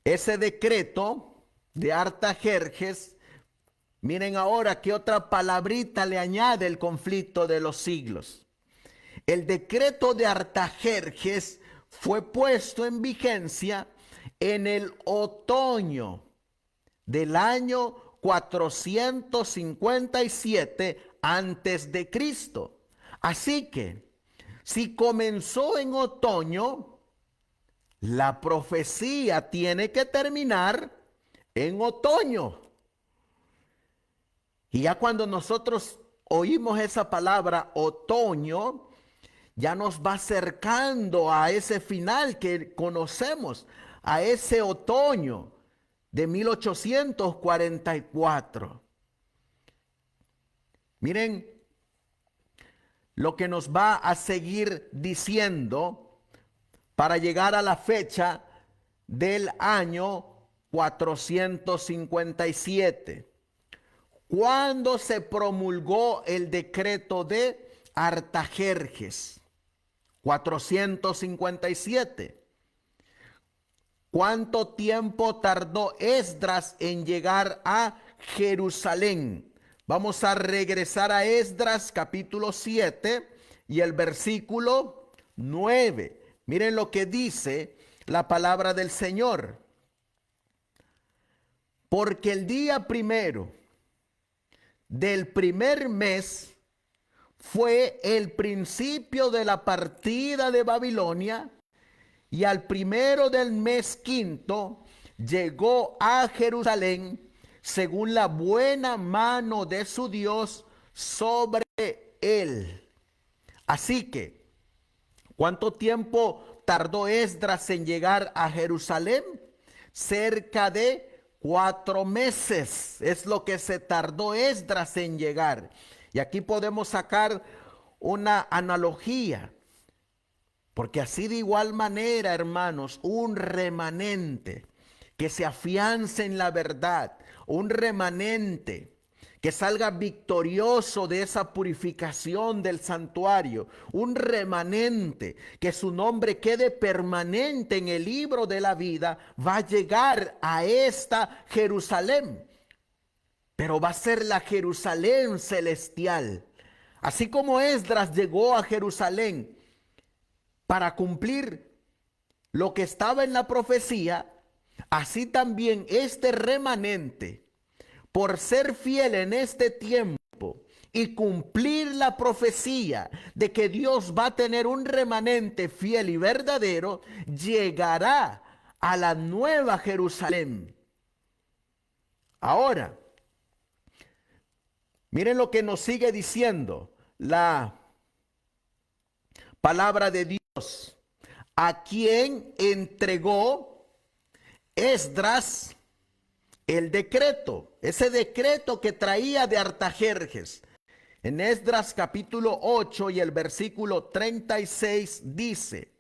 ese decreto de Artajerjes, miren ahora qué otra palabrita le añade el conflicto de los siglos. El decreto de Artajerjes fue puesto en vigencia en el otoño del año 457 antes de Cristo. Así que, si comenzó en otoño, la profecía tiene que terminar en otoño. Y ya cuando nosotros oímos esa palabra otoño, ya nos va acercando a ese final que conocemos, a ese otoño de 1844. Miren lo que nos va a seguir diciendo para llegar a la fecha del año 457, cuando se promulgó el decreto de Artajerjes. 457. ¿Cuánto tiempo tardó Esdras en llegar a Jerusalén? Vamos a regresar a Esdras capítulo 7 y el versículo 9. Miren lo que dice la palabra del Señor. Porque el día primero del primer mes fue el principio de la partida de Babilonia, y al primero del mes quinto llegó a Jerusalén según la buena mano de su Dios sobre él. Así que, ¿cuánto tiempo tardó Esdras en llegar a Jerusalén? Cerca de 4 meses es lo que se tardó Esdras en llegar. Y aquí podemos sacar una analogía, porque así de igual manera, hermanos, un remanente que se afiance en la verdad, un remanente que salga victorioso de esa purificación del santuario, un remanente, que su nombre quede permanente en el libro de la vida, va a llegar a esta Jerusalén, pero va a ser la Jerusalén celestial. Así como Esdras llegó a Jerusalén para cumplir lo que estaba en la profecía, así también este remanente, por ser fiel en este tiempo y cumplir la profecía de que Dios va a tener un remanente fiel y verdadero, llegará a la nueva Jerusalén. Ahora, miren lo que nos sigue diciendo la palabra de Dios, a quien entregó Esdras el decreto, ese decreto que traía de Artajerjes. En Esdras capítulo 8 y el versículo 36 dice: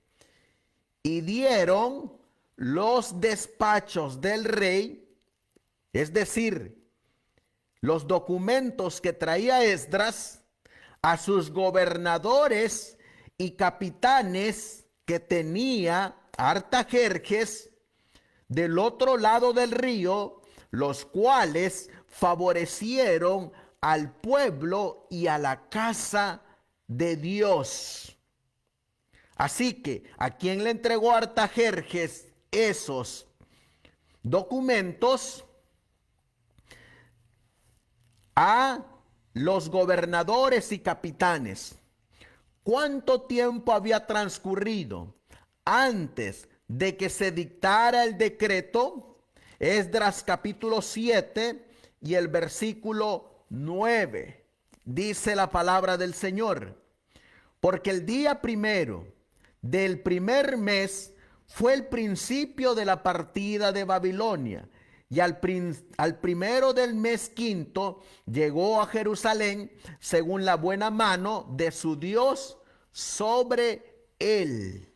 y dieron los despachos del rey, es decir, los documentos que traía Esdras, a sus gobernadores y capitanes que tenía Artajerjes del otro lado del río, los cuales favorecieron al pueblo y a la casa de Dios. Así que, ¿a quién le entregó Artajerjes esos documentos? A los gobernadores y capitanes. ¿Cuánto tiempo había transcurrido antes de que se dictara el decreto? Esdras capítulo 7 y el versículo 9. Dice la palabra del Señor: porque el día primero del primer mes fue el principio de la partida de Babilonia, y al primero del mes quinto llegó a Jerusalén según la buena mano de su Dios sobre él.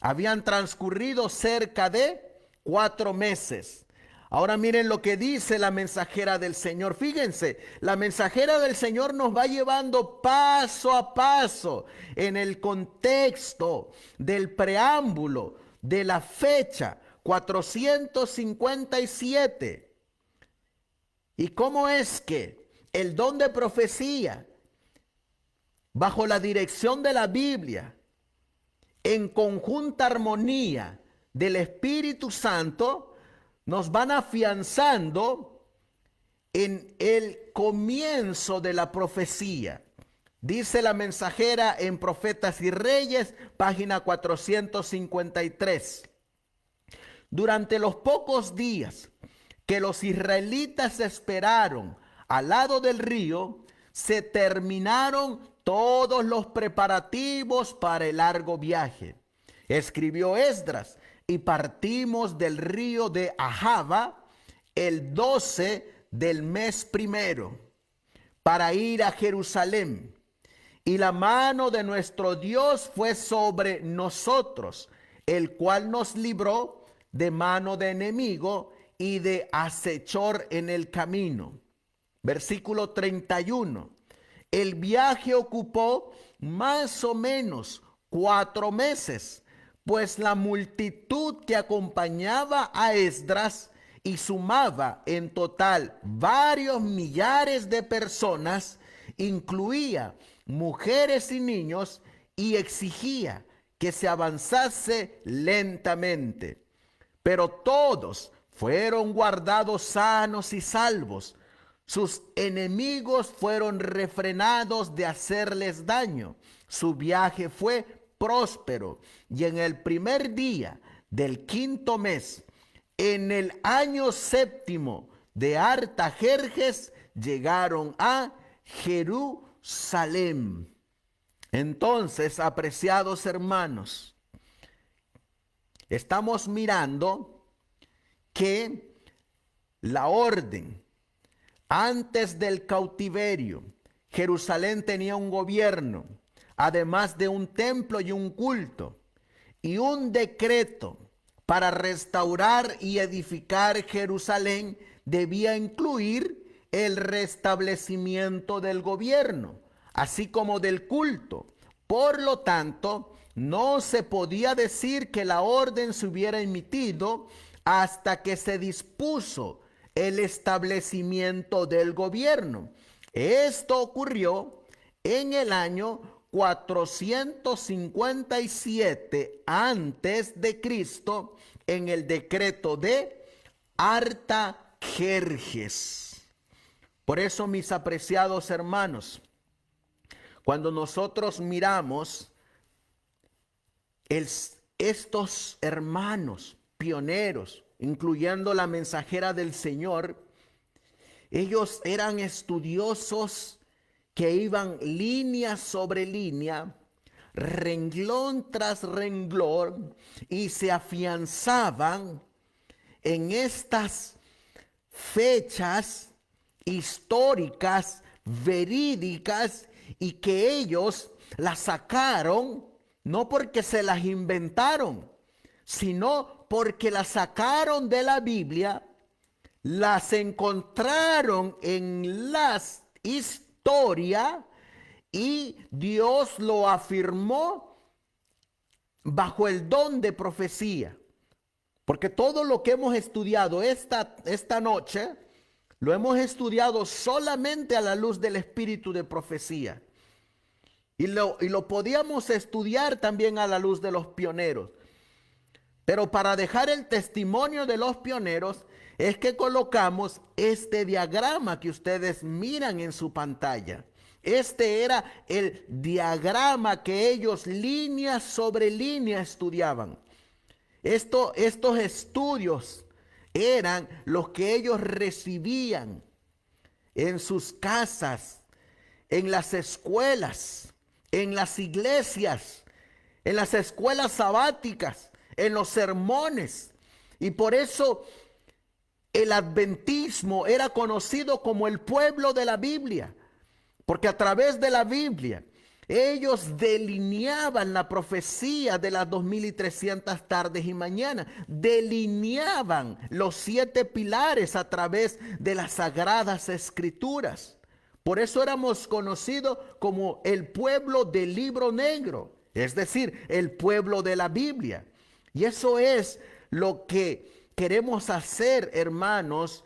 Habían transcurrido cerca de 4 meses. Ahora miren lo que dice la mensajera del Señor. Fíjense, la mensajera del Señor nos va llevando paso a paso en el contexto del preámbulo de la fecha 457. ¿Y cómo es que el don de profecía, bajo la dirección de la Biblia, en conjunta armonía del Espíritu Santo, nos van afianzando en el comienzo de la profecía? Dice la mensajera en Profetas y Reyes, página 453. Durante los pocos días que los israelitas esperaron al lado del río, se terminaron todos los preparativos para el largo viaje. Escribió Esdras: y partimos del río de Ahava el 12 del mes primero para ir a Jerusalén. Y la mano de nuestro Dios fue sobre nosotros, el cual nos libró de mano de enemigo y de acechor en el camino. Versículo 31. El viaje ocupó más o menos 4 meses, pues la multitud que acompañaba a Esdras, y sumaba en total varios millares de personas, incluía mujeres y niños, y exigía que se avanzase lentamente. Pero todos fueron guardados sanos y salvos. Sus enemigos fueron refrenados de hacerles daño. Su viaje fue próspero, y en el primer día del quinto mes, en el año séptimo de Artajerjes, llegaron a Jerusalén. Entonces, apreciados hermanos, estamos mirando que la orden antes del cautiverio, Jerusalén tenía un gobierno, además de un templo y un culto, y un decreto para restaurar y edificar Jerusalén debía incluir el restablecimiento del gobierno, así como del culto. Por lo tanto, no se podía decir que la orden se hubiera emitido hasta que se dispuso el establecimiento del gobierno. Esto ocurrió en el año 457 antes de Cristo, en el decreto de Artajerjes. Por eso, mis apreciados hermanos, cuando nosotros miramos estos hermanos pioneros, incluyendo la mensajera del Señor, ellos eran estudiosos que iban línea sobre línea, renglón tras renglón, y se afianzaban en estas fechas históricas, verídicas, y que ellos las sacaron no porque se las inventaron, sino porque las sacaron de la Biblia, las encontraron en las historias y Dios lo afirmó bajo el don de profecía. Porque todo lo que hemos estudiado esta noche, lo hemos estudiado solamente a la luz del espíritu de profecía. Y lo podíamos estudiar también a la luz de los pioneros. Pero para dejar el testimonio de los pioneros es que colocamos este diagrama que ustedes miran en su pantalla. Este era el diagrama que ellos línea sobre línea estudiaban. Estos estudios eran los que ellos recibían en sus casas, en las escuelas, en las iglesias, en las escuelas sabáticas, en los sermones. Y por eso el adventismo era conocido como el pueblo de la Biblia, porque a través de la Biblia ellos delineaban la profecía de las 2300 tardes y mañanas, delineaban los 7 pilares a través de las sagradas escrituras. Por eso éramos conocidos como el pueblo del libro negro, es decir, el pueblo de la Biblia. Y eso es lo que queremos hacer, hermanos,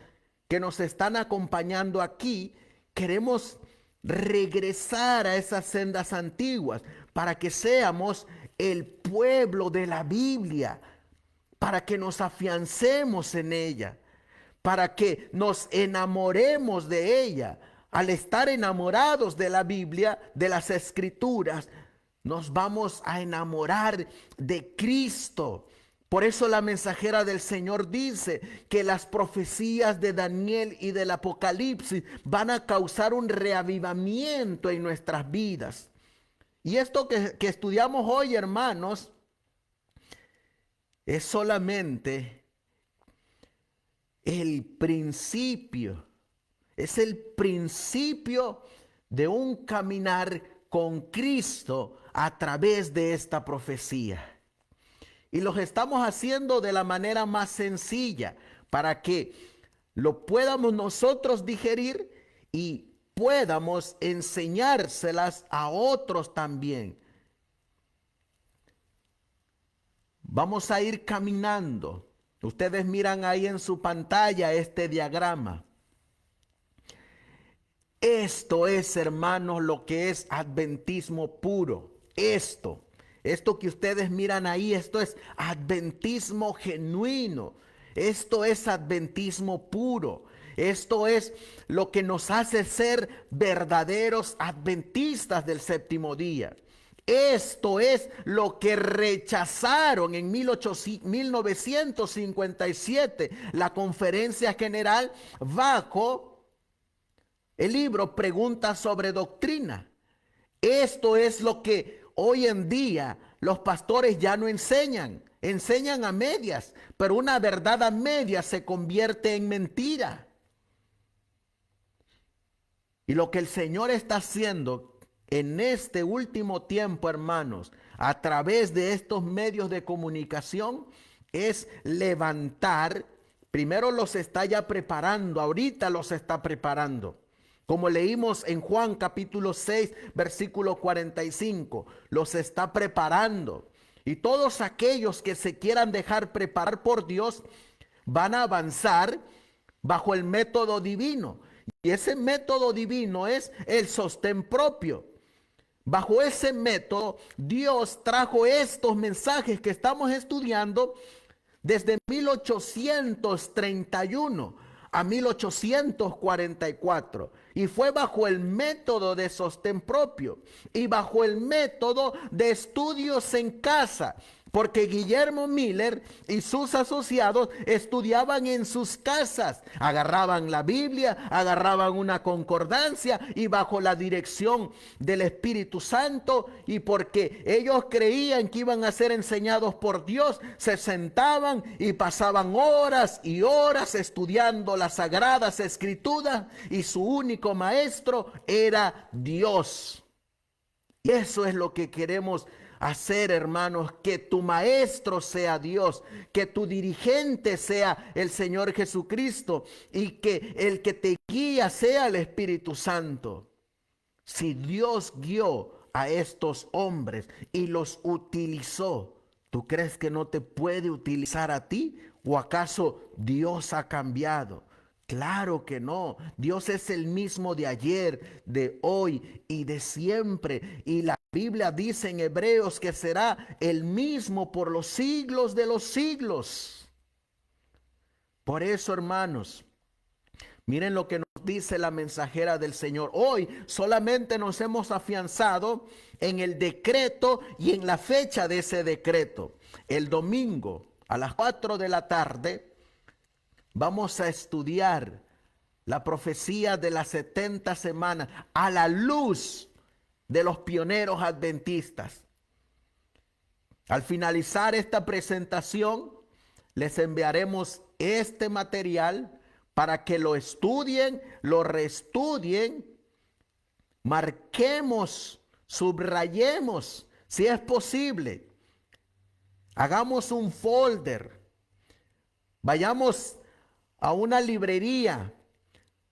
que nos están acompañando aquí. Queremos regresar a esas sendas antiguas para que seamos el pueblo de la Biblia, para que nos afiancemos en ella, para que nos enamoremos de ella. Al estar enamorados de la Biblia, de las Escrituras, nos vamos a enamorar de Cristo. Por eso la mensajera del Señor dice que las profecías de Daniel y del Apocalipsis van a causar un reavivamiento en nuestras vidas. Y esto que estudiamos hoy, hermanos, es solamente el principio. Es el principio de un caminar con Cristo a través de esta profecía. Y los estamos haciendo de la manera más sencilla para que lo podamos nosotros digerir y podamos enseñárselas a otros también. Vamos a ir caminando. Ustedes miran ahí en su pantalla este diagrama. Esto es, hermanos, lo que es adventismo puro. Esto que ustedes miran ahí, esto es adventismo genuino. Esto es adventismo puro. Esto es lo que nos hace ser verdaderos adventistas del séptimo día. Esto es lo que rechazaron en 1957 la Conferencia General bajo el libro Preguntas sobre Doctrina. Esto es lo que hoy en día los pastores ya no enseñan. Enseñan a medias, pero una verdad a medias se convierte en mentira. Y lo que el Señor está haciendo en este último tiempo, hermanos, a través de estos medios de comunicación, es levantar Primero los está ya preparando, ahorita los está preparando. Como leímos en Juan capítulo 6, versículo 45, los está preparando. Y todos aquellos que se quieran dejar preparar por Dios van a avanzar bajo el método divino. Y ese método divino es el sostén propio. Bajo ese método, Dios trajo estos mensajes que estamos estudiando desde 1831 a 1844. Y fue bajo el método de sostén propio y bajo el método de estudios en casa. Porque Guillermo Miller y sus asociados estudiaban en sus casas, agarraban la Biblia, agarraban una concordancia y bajo la dirección del Espíritu Santo, y porque ellos creían que iban a ser enseñados por Dios, se sentaban y pasaban horas y horas estudiando las Sagradas Escrituras, y su único maestro era Dios. Y eso es lo que queremos hacer, hermanos, que tu maestro sea Dios, que tu dirigente sea el Señor Jesucristo y que el que te guía sea el Espíritu Santo. Si Dios guió a estos hombres y los utilizó, ¿tú crees que no te puede utilizar a ti? ¿O acaso Dios ha cambiado? Claro que no. Dios es el mismo de ayer, de hoy y de siempre. Y la Biblia dice en Hebreos que será el mismo por los siglos de los siglos. Por eso, hermanos, miren lo que nos dice la mensajera del Señor. Hoy solamente nos hemos afianzado en el decreto y en la fecha de ese decreto. El domingo a las 4 de la tarde vamos a estudiar la profecía de las 70 semanas a la luz de los pioneros adventistas. Al finalizar esta presentación, les enviaremos este material para que lo estudien, lo reestudien, marquemos, subrayemos, si es posible. Hagamos un folder, vayamos a una librería,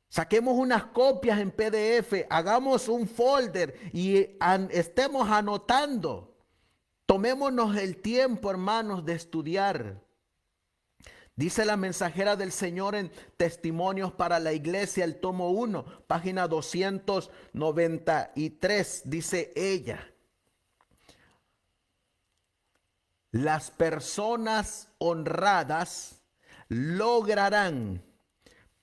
saquemos unas copias en PDF, hagamos un folder y estemos anotando. Tomémonos el tiempo, hermanos, de estudiar. Dice la mensajera del Señor en Testimonios para la Iglesia, el tomo 1, página 293, dice ella: las personas honradas lograrán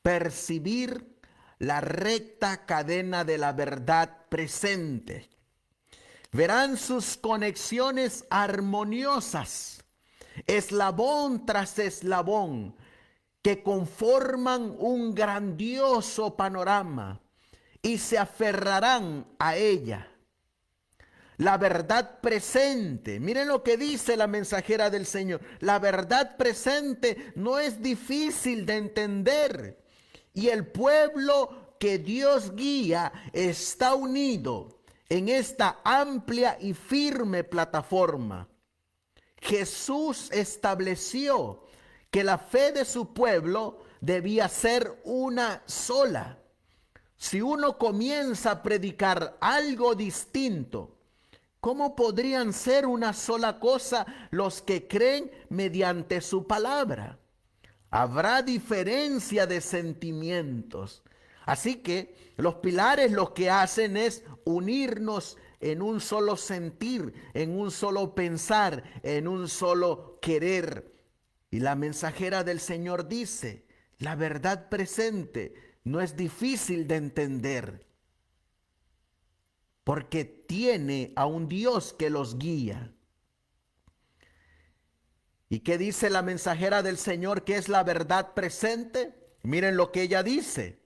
percibir la recta cadena de la verdad presente. Verán sus conexiones armoniosas, eslabón tras eslabón, que conforman un grandioso panorama y se aferrarán a ella. La verdad presente, miren lo que dice la mensajera del Señor. La verdad presente no es difícil de entender. Y el pueblo que Dios guía está unido en esta amplia y firme plataforma. Jesús estableció que la fe de su pueblo debía ser una sola. Si uno comienza a predicar algo distinto, ¿cómo podrían ser una sola cosa los que creen mediante su palabra? Habrá diferencia de sentimientos. Así que los pilares lo que hacen es unirnos en un solo sentir, en un solo pensar, en un solo querer. Y la mensajera del Señor dice, la verdad presente no es difícil de entender, porque tiene a un Dios que los guía. ¿Y qué dice la mensajera del Señor que es la verdad presente? Miren lo que ella dice.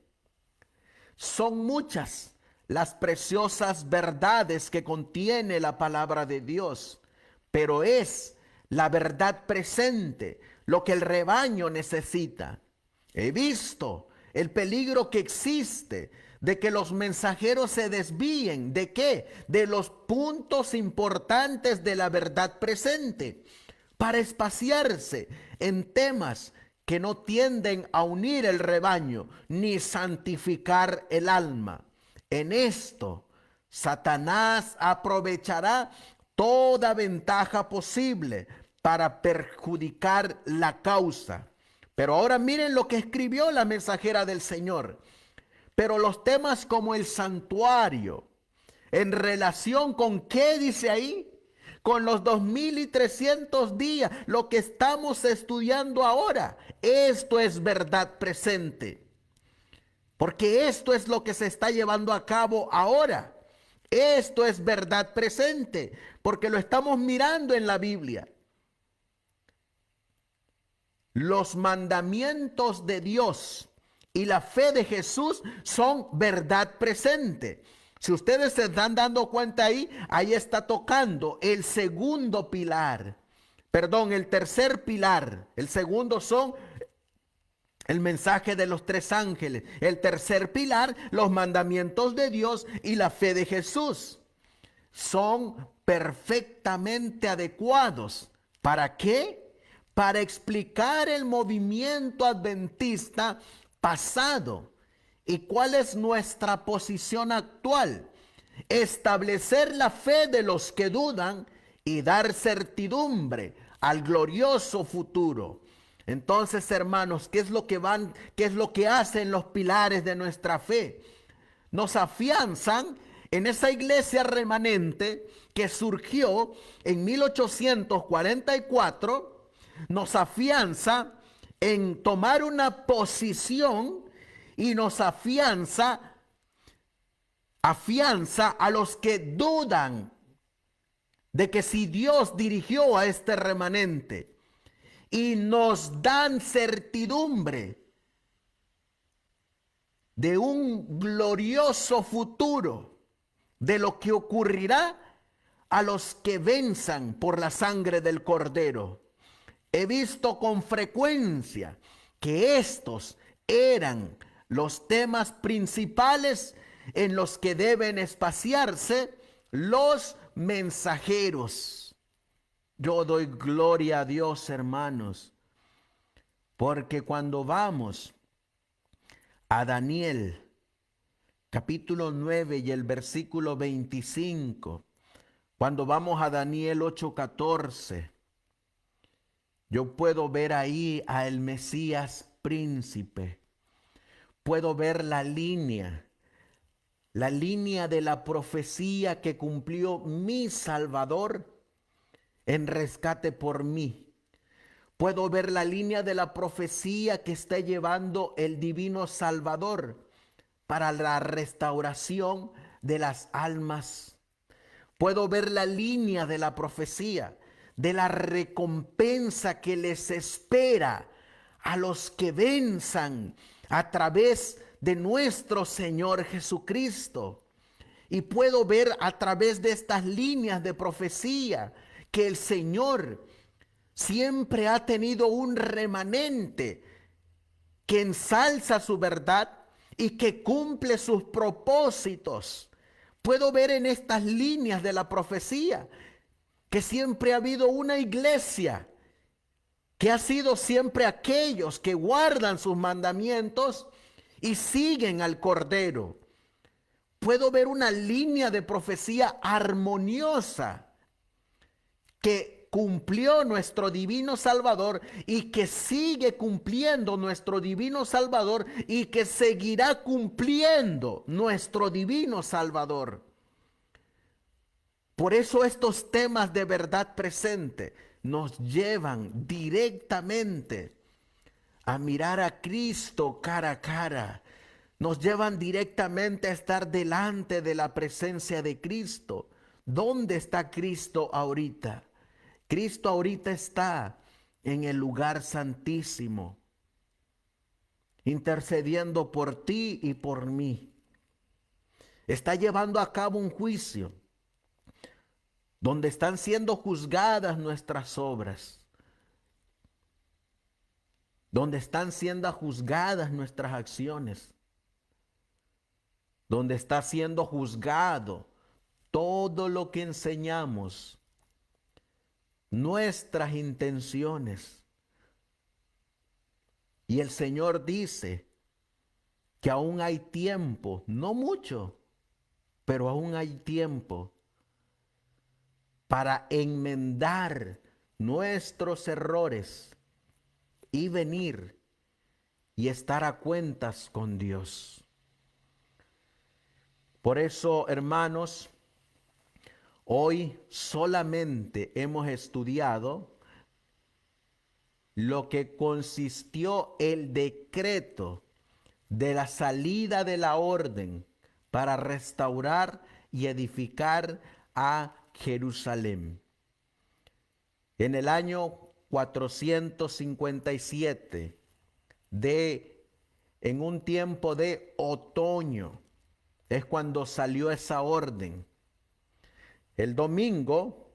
Son muchas las preciosas verdades que contiene la palabra de Dios, pero es la verdad presente lo que el rebaño necesita. He visto el peligro que existe de que los mensajeros se desvíen. ¿De qué? De los puntos importantes de la verdad presente, para espaciarse en temas que no tienden a unir el rebaño ni santificar el alma. En esto, Satanás aprovechará toda ventaja posible para perjudicar la causa. Pero ahora miren lo que escribió la mensajera del Señor. Pero los temas como el santuario, en relación con qué dice ahí, con los 2300 días, lo que estamos estudiando ahora, esto es verdad presente. Porque esto es lo que se está llevando a cabo ahora. Esto es verdad presente, porque lo estamos mirando en la Biblia. Los mandamientos de Dios y la fe de Jesús son verdad presente. Si ustedes se están dando cuenta ahí está tocando el segundo pilar. Perdón, el tercer pilar. El segundo son el mensaje de los 3 ángeles. El tercer pilar, los mandamientos de Dios y la fe de Jesús. Son perfectamente adecuados. ¿Para qué? Para explicar el movimiento adventista pasado y cuál es nuestra posición actual. Establecer la fe de los que dudan y dar certidumbre al glorioso futuro. Entonces, hermanos, ¿qué es lo que hacen los pilares de nuestra fe? Nos afianzan en esa iglesia remanente que surgió en 1844, nos afianza en tomar una posición y nos afianza a los que dudan de que si Dios dirigió a este remanente, y nos dan certidumbre de un glorioso futuro, de lo que ocurrirá a los que venzan por la sangre del Cordero. He visto con frecuencia que estos eran los temas principales en los que deben espaciarse los mensajeros. Yo doy gloria a Dios, hermanos, porque cuando vamos a Daniel, capítulo 9 y el versículo 25, cuando vamos a Daniel 8:14, yo puedo ver ahí a el Mesías príncipe. Puedo ver la línea de la profecía que cumplió mi Salvador en rescate por mí. Puedo ver la línea de la profecía que está llevando el divino Salvador para la restauración de las almas. Puedo ver la línea de la profecía de la recompensa que les espera a los que venzan a través de nuestro Señor Jesucristo. Y puedo ver a través de estas líneas de profecía que el Señor siempre ha tenido un remanente que ensalza su verdad y que cumple sus propósitos. Puedo ver en estas líneas de la profecía que siempre ha habido una iglesia que ha sido siempre aquellos que guardan sus mandamientos y siguen al Cordero. Puedo ver una línea de profecía armoniosa que cumplió nuestro divino Salvador y que sigue cumpliendo nuestro divino Salvador y que seguirá cumpliendo nuestro divino Salvador. Por eso estos temas de verdad presente nos llevan directamente a mirar a Cristo cara a cara. Nos llevan directamente a estar delante de la presencia de Cristo. ¿Dónde está Cristo ahorita? Cristo ahorita está en el lugar santísimo, intercediendo por ti y por mí. Está llevando a cabo un juicio donde están siendo juzgadas nuestras obras, donde están siendo juzgadas nuestras acciones, donde está siendo juzgado todo lo que enseñamos, nuestras intenciones, Y el Señor dice que aún hay tiempo, no mucho, pero aún hay tiempo para enmendar nuestros errores y venir y estar a cuentas con Dios. Por eso, hermanos, hoy solamente hemos estudiado lo que consistió el decreto de la salida de la orden para restaurar y edificar a Jerusalén. En el año 457, en un tiempo de otoño, es cuando salió esa orden. El domingo,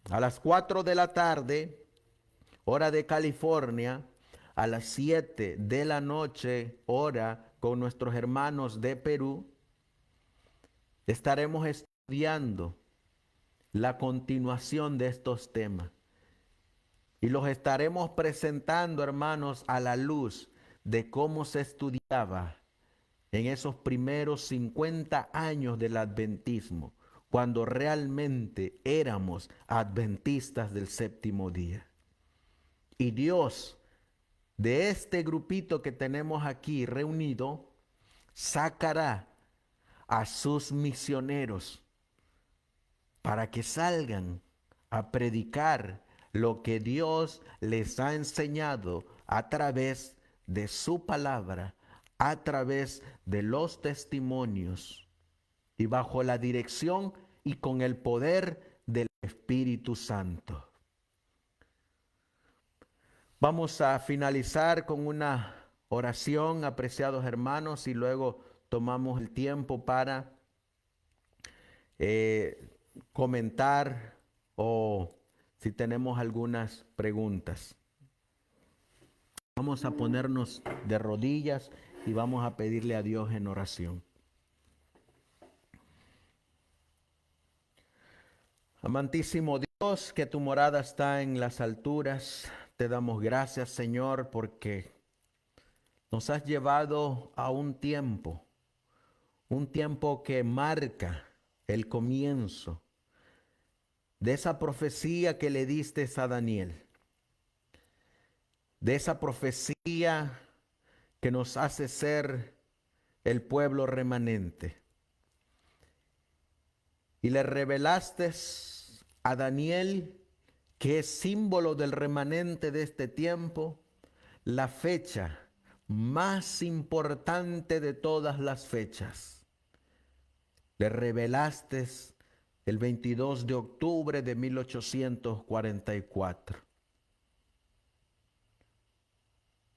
a las 4 de la tarde, hora de California, a las 7 de la noche, hora con nuestros hermanos de Perú, estaremos estudiando la continuación de estos temas. Y los estaremos presentando, hermanos, a la luz de cómo se estudiaba en esos primeros 50 años del adventismo, cuando realmente éramos adventistas del séptimo día. Y Dios, de este grupito que tenemos aquí reunido, sacará a sus misioneros para que salgan a predicar lo que Dios les ha enseñado a través de su palabra, a través de los testimonios y bajo la dirección y con el poder del Espíritu Santo. Vamos a finalizar con una oración, apreciados hermanos, y luego tomamos el tiempo para comentar o si tenemos algunas preguntas. Vamos a ponernos de rodillas y vamos a pedirle a Dios en oración. Amantísimo Dios, que tu morada está en las alturas, te damos gracias, Señor, porque nos has llevado a un tiempo que marca el comienzo de esa profecía que le diste a Daniel, de esa profecía que nos hace ser el pueblo remanente. Y le revelaste a Daniel, que es símbolo del remanente de este tiempo, la fecha más importante de todas las fechas. Le revelaste el 22 de octubre de 1844.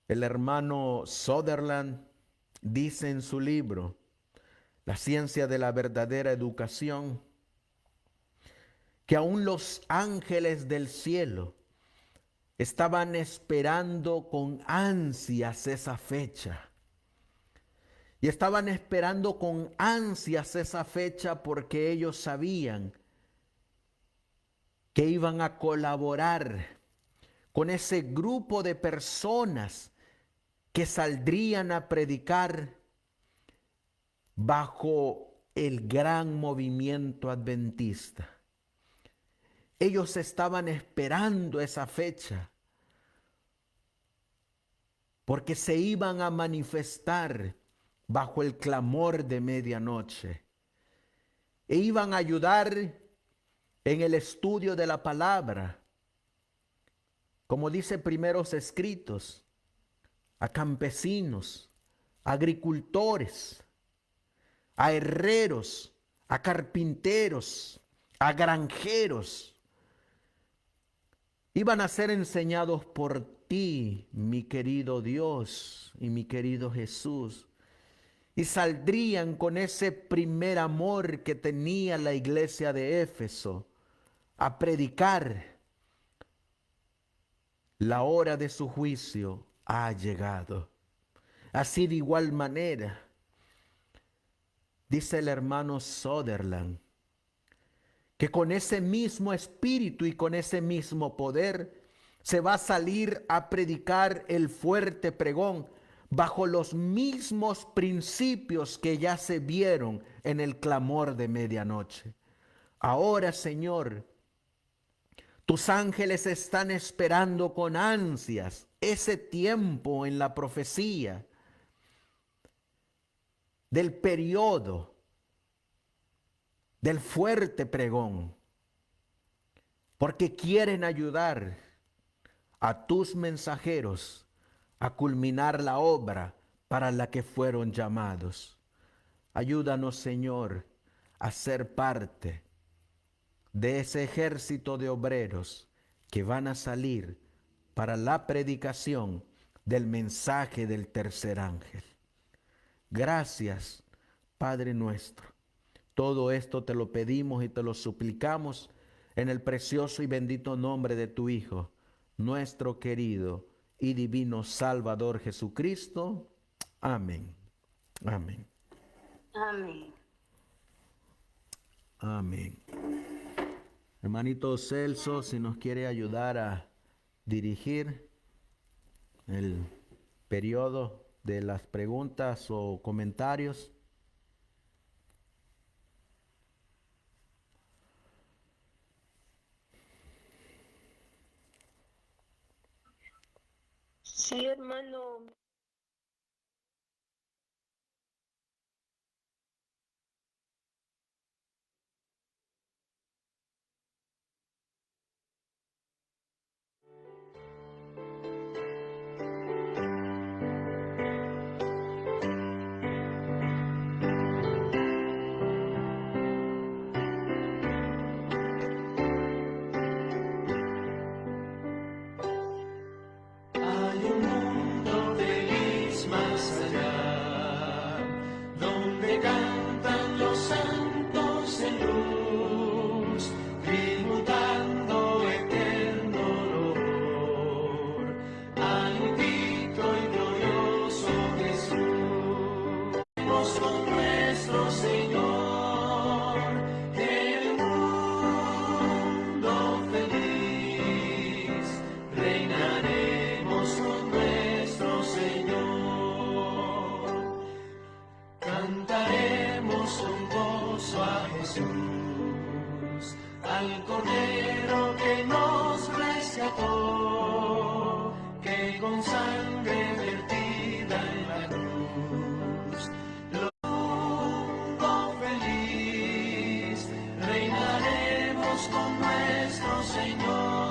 El hermano Sutherland dice en su libro, La ciencia de la verdadera educación, que aún los ángeles del cielo estaban esperando con ansias esa fecha. Y estaban esperando con ansias esa fecha porque ellos sabían que iban a colaborar con ese grupo de personas que saldrían a predicar bajo el gran movimiento adventista. Ellos estaban esperando esa fecha porque se iban a manifestar bajo el clamor de medianoche e iban a ayudar en el estudio de la palabra, como dice Primeros Escritos, a campesinos, a agricultores, a herreros, a carpinteros, a granjeros. Iban a ser enseñados por ti, mi querido Dios y mi querido Jesús. Y saldrían con ese primer amor que tenía la iglesia de Éfeso a predicar. La hora de su juicio ha llegado. Así de igual manera, dice el hermano Sutherland, que con ese mismo espíritu y con ese mismo poder se va a salir a predicar el fuerte pregón bajo los mismos principios que ya se vieron en el clamor de medianoche. Ahora, Señor, tus ángeles están esperando con ansias ese tiempo en la profecía del periodo del fuerte pregón, porque quieren ayudar a tus mensajeros a culminar la obra para la que fueron llamados. Ayúdanos, Señor, a ser parte de ese ejército de obreros que van a salir para la predicación del mensaje del tercer ángel. Gracias, Padre nuestro. Todo esto te lo pedimos y te lo suplicamos en el precioso y bendito nombre de tu Hijo, nuestro querido y divino Salvador Jesucristo. Amén. Amén. Amén. Amén. Hermanito Celso, si nos quiere ayudar a dirigir el periodo de las preguntas o comentarios. Sí, hermano. Hay un mundo feliz más allá, donde cantan los santos en luz, tributando eterno honor al bendito y glorioso Jesús. Vamos con nuestro Señor, el mundo feliz, reinaremos con nuestro Señor. Cantaremos con gozo a Jesús, al Cordero que nos rescató, que con sangre vertida en la cruz, lo mundo feliz, reinaremos con nuestro Señor.